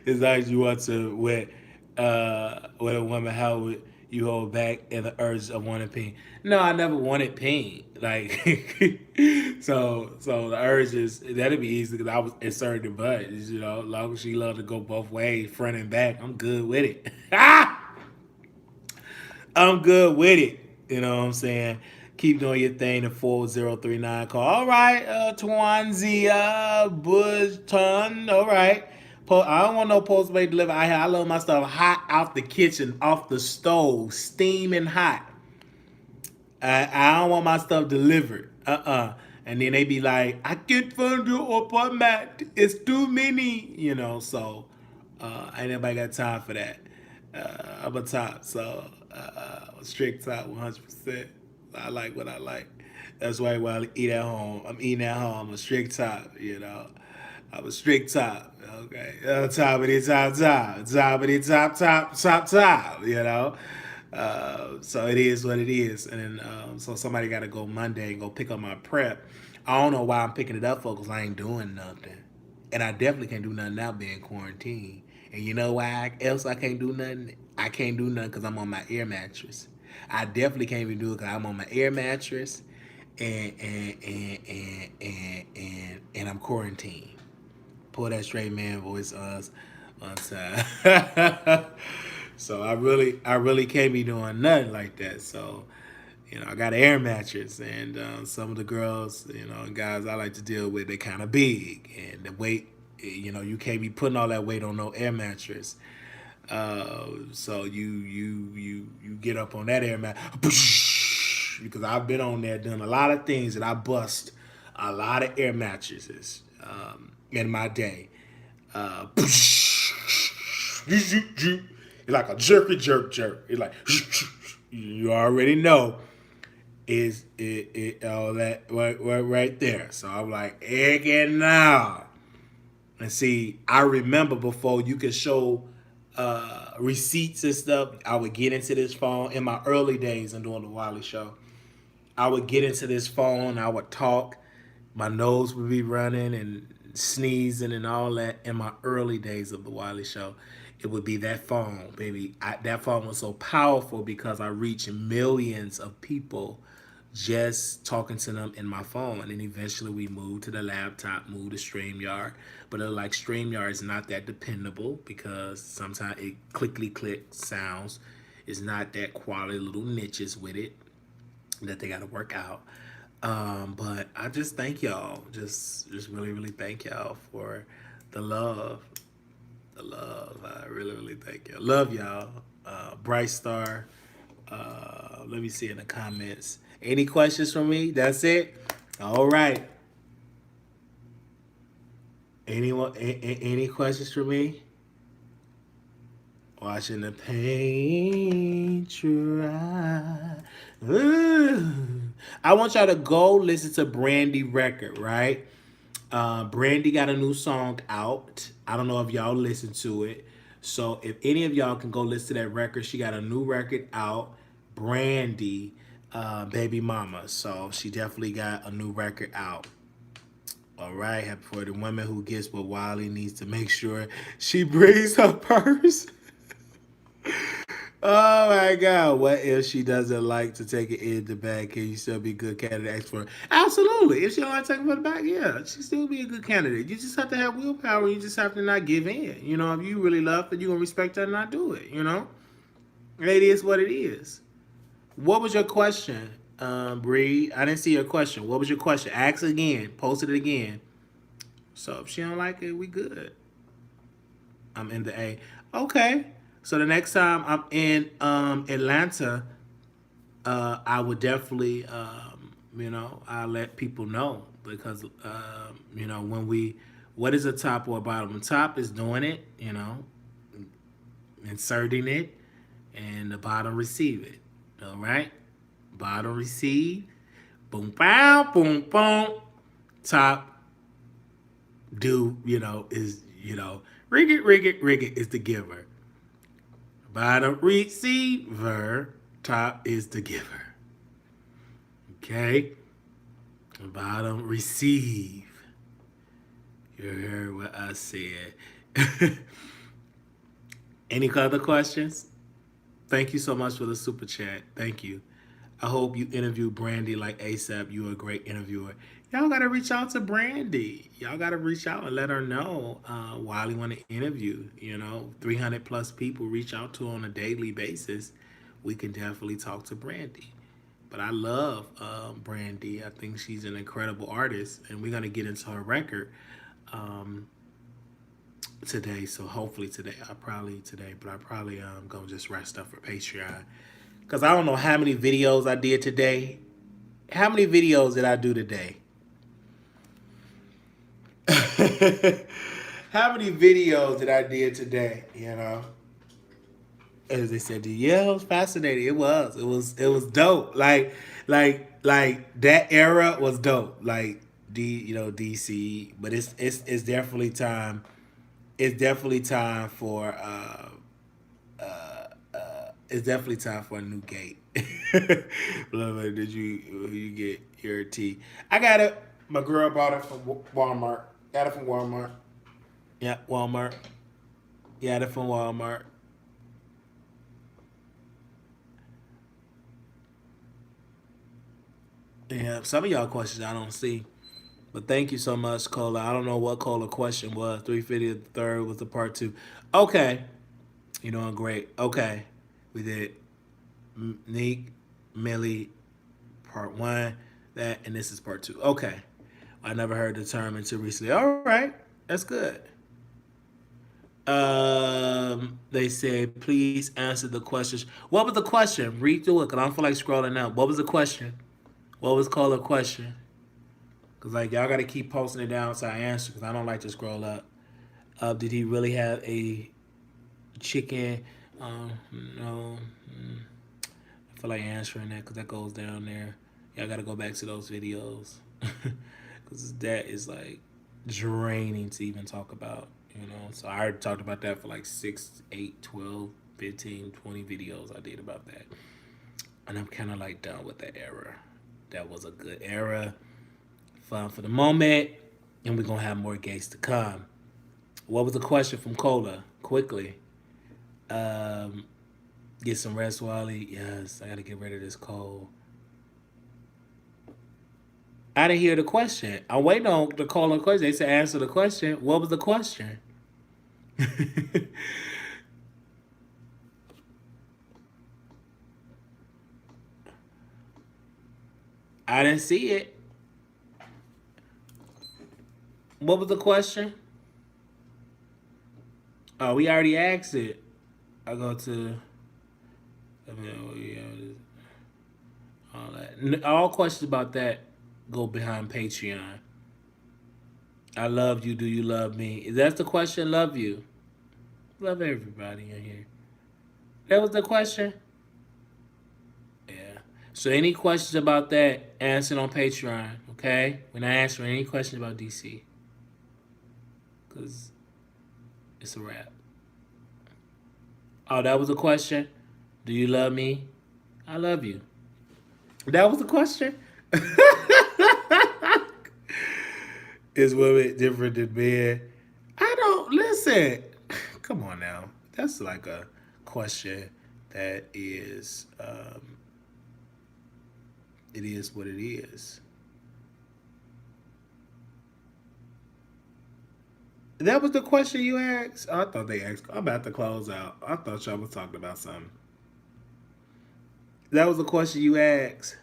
It's like you want to with a woman, how would you hold back and the urge of wanting pain? No, I never wanted pain. Like, so the urge is, that'd be easy because I was inserting the butt. As long as she loved to go both ways, front and back, I'm good with it. I'm good with it. You know what I'm saying? Keep doing your thing. The 4039 call. All right, Twanzia Bushton. All right. I don't want no Postmate delivered. I love my stuff hot out the kitchen, off the stove, steaming hot. I don't want my stuff delivered. And then they be like, I can't find your apartment. It's too many. So ain't nobody got time for that. I'm a top, so strict top 100%. I like what I like. That's why while I eat at home, I'm eating at home. I'm a strict top, I'm a strict top, okay? Toppity top, toppity top, So it is what it is. And then, so somebody got to go Monday and go pick up my prep. I don't know why I'm picking it up for, because I ain't doing nothing. And I definitely can't do nothing now being quarantined. And you know why else I can't do nothing? I can't do nothing because I'm on my air mattress. I definitely can't even do it because I'm on my air mattress and I'm quarantined. Pull that straight man voice on time. So I really can't be doing nothing like that. So You know, I got an air mattress, and some of the girls, you know, and guys I like to deal with, they kind of big, and the weight, you know, you can't be putting all that weight on no air mattress. So you get up on that air mat, because I've been on there doing a lot of things, and I bust a lot of air mattresses in my day. It's like a jerky jerk. It's like you already know is it all that right there. So I'm like, again now. And see, I remember before you could show receipts and stuff, I would get into this phone in my early days and doing the Wiley Show. I would get into this phone, I would talk, my nose would be running and sneezing and all that in my early days of the Wiley Show. It would be that phone, baby. That phone was so powerful because I reached millions of people just talking to them in my phone. And then eventually we moved to the laptop, moved to StreamYard. But like StreamYard is not that dependable because sometimes it click sounds. It's not that quality, little niches with it that they got to work out. But I just thank y'all. Just really thank y'all for the love. I really thank y'all. Love y'all. Bright Star. Let me see in the comments. Any questions from me? That's it? All right. Anyone? Any questions for me? Watching the paint dry. Ooh. I want y'all to go listen to Brandy record, right? Brandy got a new song out. I don't know if y'all listen to it. So if any of y'all can go listen to that record, she got a new record out. Brandy, Baby Mama. So she definitely got a new record out. All right, happy for the women who gets what Wiley needs to make sure she brings her purse. Oh my God! What if she doesn't like to take it in the bag? Can you still be a good candidate for her? Absolutely. If she don't like to take it for the bag, yeah, she still be a good candidate. You just have to have willpower. You just have to not give in. You know, if you really love her, you gonna respect her and not do it. You know, it is what it is. What was your question, Bree? I didn't see your question. What was your question? Ask again. Post it again. So if she don't like it, we good. I'm in the A. Okay. So the next time I'm in Atlanta, I would definitely, I'll let people know because, what is the top or bottom? The top is doing it, inserting it, and the bottom receive it. All right? Bottom receive, boom, bow, boom, boom. Top do, is, rig it is the giver. Bottom receiver, top is the giver. Okay? Bottom receive. You heard what I said. Any other questions? Thank you so much for the super chat. Thank you. I hope you interview Brandy like ASAP. You're a great interviewer. Y'all got to reach out to Brandy. Y'all got to reach out and let her know Wiley want to interview. 300 plus people reach out to her on a daily basis. We can definitely talk to Brandy. But I love Brandy. I think she's an incredible artist. And we're going to get into her record today. So hopefully today. I probably going to just write stuff for Patreon. Because I don't know how many videos I did today. How many videos did I do today? How many videos did I did today? As they said, yeah, it was fascinating. It was dope. Like that era was dope. Like DC, but it's definitely time. It's definitely time for it's definitely time for a new gate. Did you get your tea? I got it. My girl bought it from Walmart. Got it from Walmart. Yeah, Walmart. Got it from Walmart. Yeah, some of y'all questions I don't see. But thank you so much, Cola. I don't know what Cola question was. 350 the third was the part 2. Okay. You're doing great. Okay. We did Neek, Millie, part one, that, and this is part two. Okay. I never heard the term until recently. All right. That's good. They said, please answer the questions. What was the question? Read through it, because I don't feel like scrolling out. What was the question? What was called a question? Because, like, y'all got to keep posting it down so I answer, because I don't like to scroll up. Did he really have a chicken? No. I feel like answering that, because that goes down there. Y'all got to go back to those videos. Because that is, like, draining to even talk about, you know. So I already talked about that for like 6, 8, 12, 15, 20 videos I did about that. And I'm kind of like done with that era. That was a good era. Fun for the moment. And we're going to have more gays to come. What was the question from Cola? Quickly. Get some rest, Wiley. Yes, I got to get rid of this cold. I didn't hear the question. I'm waiting on the call on question. They said answer the question. What was the question? I didn't see it. What was the question? Oh, we already asked it. I go to all that. All questions about that go behind Patreon. I love you. Do you love me? If that's the question, love you. Love everybody in here. That was the question? Yeah. So any questions about that, answer it on Patreon, okay? We're not answering any questions about DC. Because it's a wrap. Oh, that was a question? Do you love me? I love you. That was the question? Is women different than men? I don't, listen. Come on now. That's like a question that is, it is what it is. That was the question you asked? Oh, I thought they asked. I'm about to close out. I thought y'all was talking about something. That was the question you asked.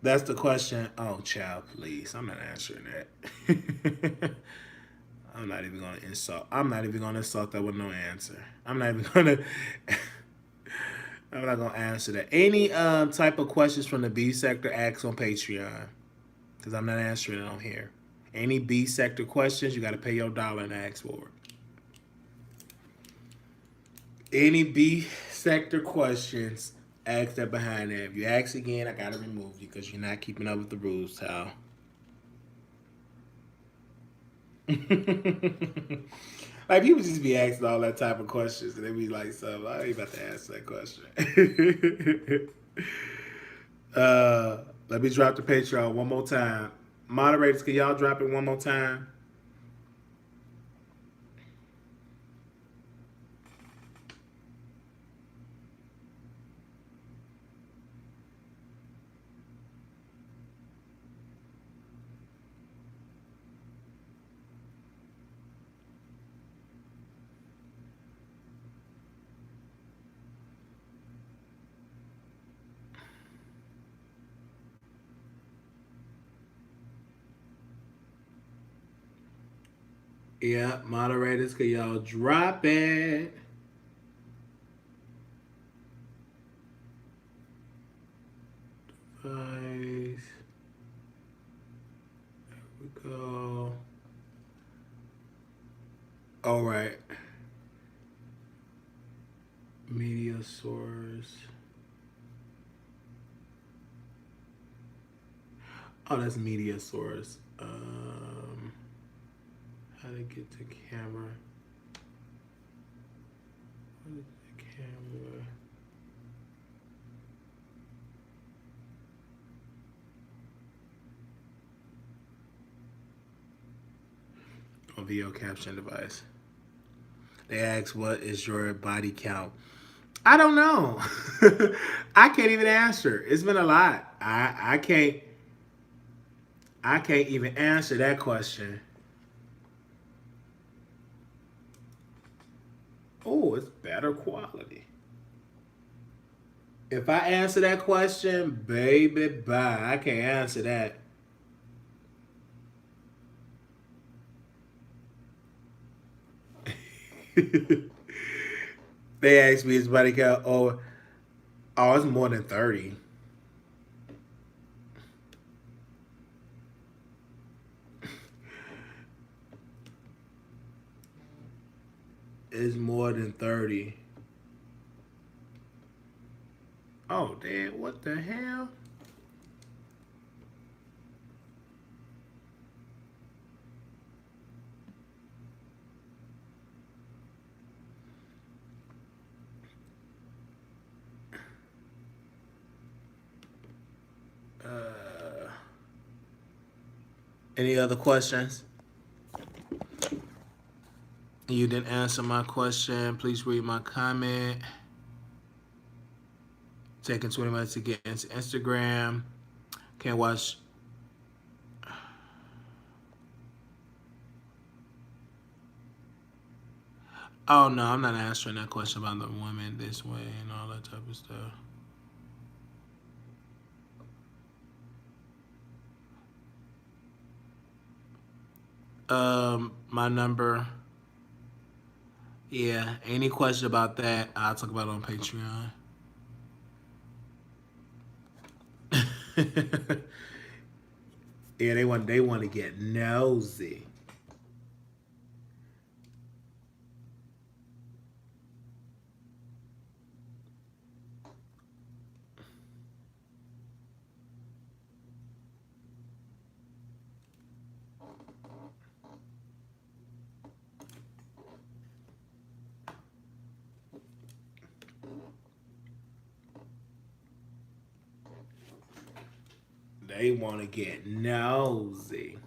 That's the question. Oh, child, please. I'm not answering that. I'm not even going to insult. I'm not even going to insult that with no answer. I'm not even going to. I'm not going to answer that. Any type of questions from the B sector, ask on Patreon. Because I'm not answering it on here. Any B sector questions, you got to pay your $1 and ask for it. Any B sector questions, ask that behind there. If you ask again, I got to remove you because you're not keeping up with the rules, Tal. Like, people just be asking all that type of questions, and they be like, so I ain't about to answer that question. Let me drop the Patreon one more time. Moderators, can y'all drop it one more time? Yeah, moderators, can y'all drop it? Device. There we go. All right. Media source. Oh, that's media source. How to get the camera? What is the camera? A video caption device. They ask, what is your body count? I don't know. I can't even answer. It's been a lot. I can't even answer that question. Oh, it's better quality. If I answer that question, baby, bye. I can't answer that. They asked me, is body count over? Oh, it's more than 30. It's more than 30. Oh, damn, what the hell? Any other questions? You didn't answer my question. Please read my comment. Taking 20 minutes to get into Instagram. Can't watch. Oh, no, I'm not answering that question about the women this way and all that type of stuff. My number. Yeah, any question about that, I'll talk about it on Patreon. Yeah, they want to get nosy. They want to get nosy.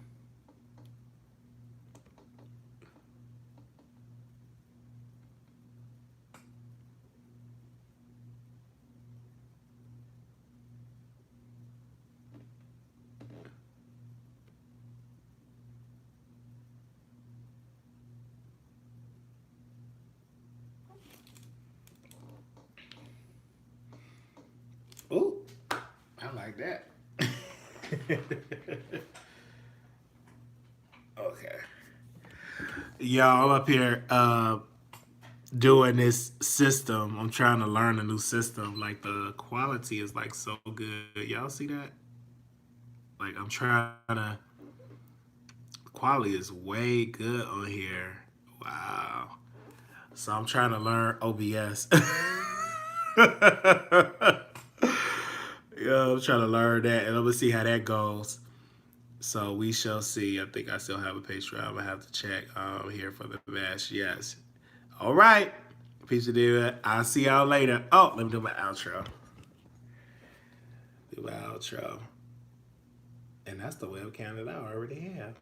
Ooh, I like that. Okay. Y'all, I'm up here doing this system. I'm trying to learn a new system. Like, the quality is like so good. Y'all see that? Like, I'm trying to. The quality is way good on here. Wow. So I'm trying to learn OBS. Yeah, I'm trying to learn that, and I'm gonna see how that goes. So we shall see. I think I still have a Patreon. I'm gonna have to check here for the bash. Yes. All right. Peace and deal. I'll see y'all later. Oh, let me do my outro. Do my outro. And that's the webcam that I already have.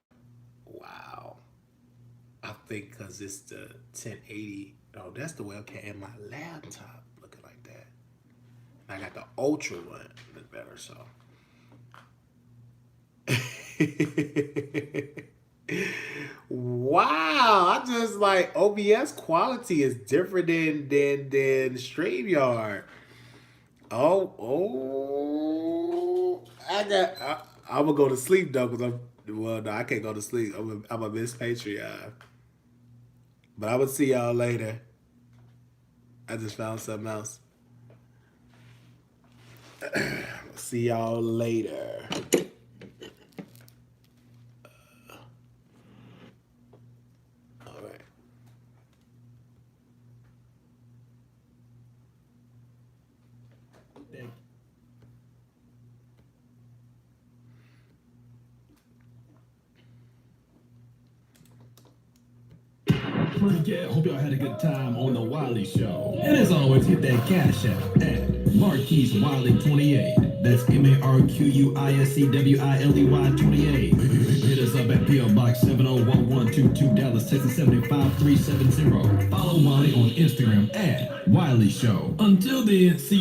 Wow. I think because it's the 1080. Oh, that's the webcam in my laptop looking like that. I got the ultra one, that's better, so. Wow, I just like OBS quality is different than StreamYard. I'm gonna go to sleep though, because no, I can't go to sleep. I'm gonna miss Patreon. But I will see y'all later. I just found something else. See y'all later. All right. Yeah, hope y'all had a good time on the Wiley Show. And as always, hit that cash app at Marquise Wiley 28. That's MarquisWiley 28. Hit us up at P.O. Box 70122 Dallas, Texas 75370. Follow Wiley on Instagram at Wiley Show. Until then, see you.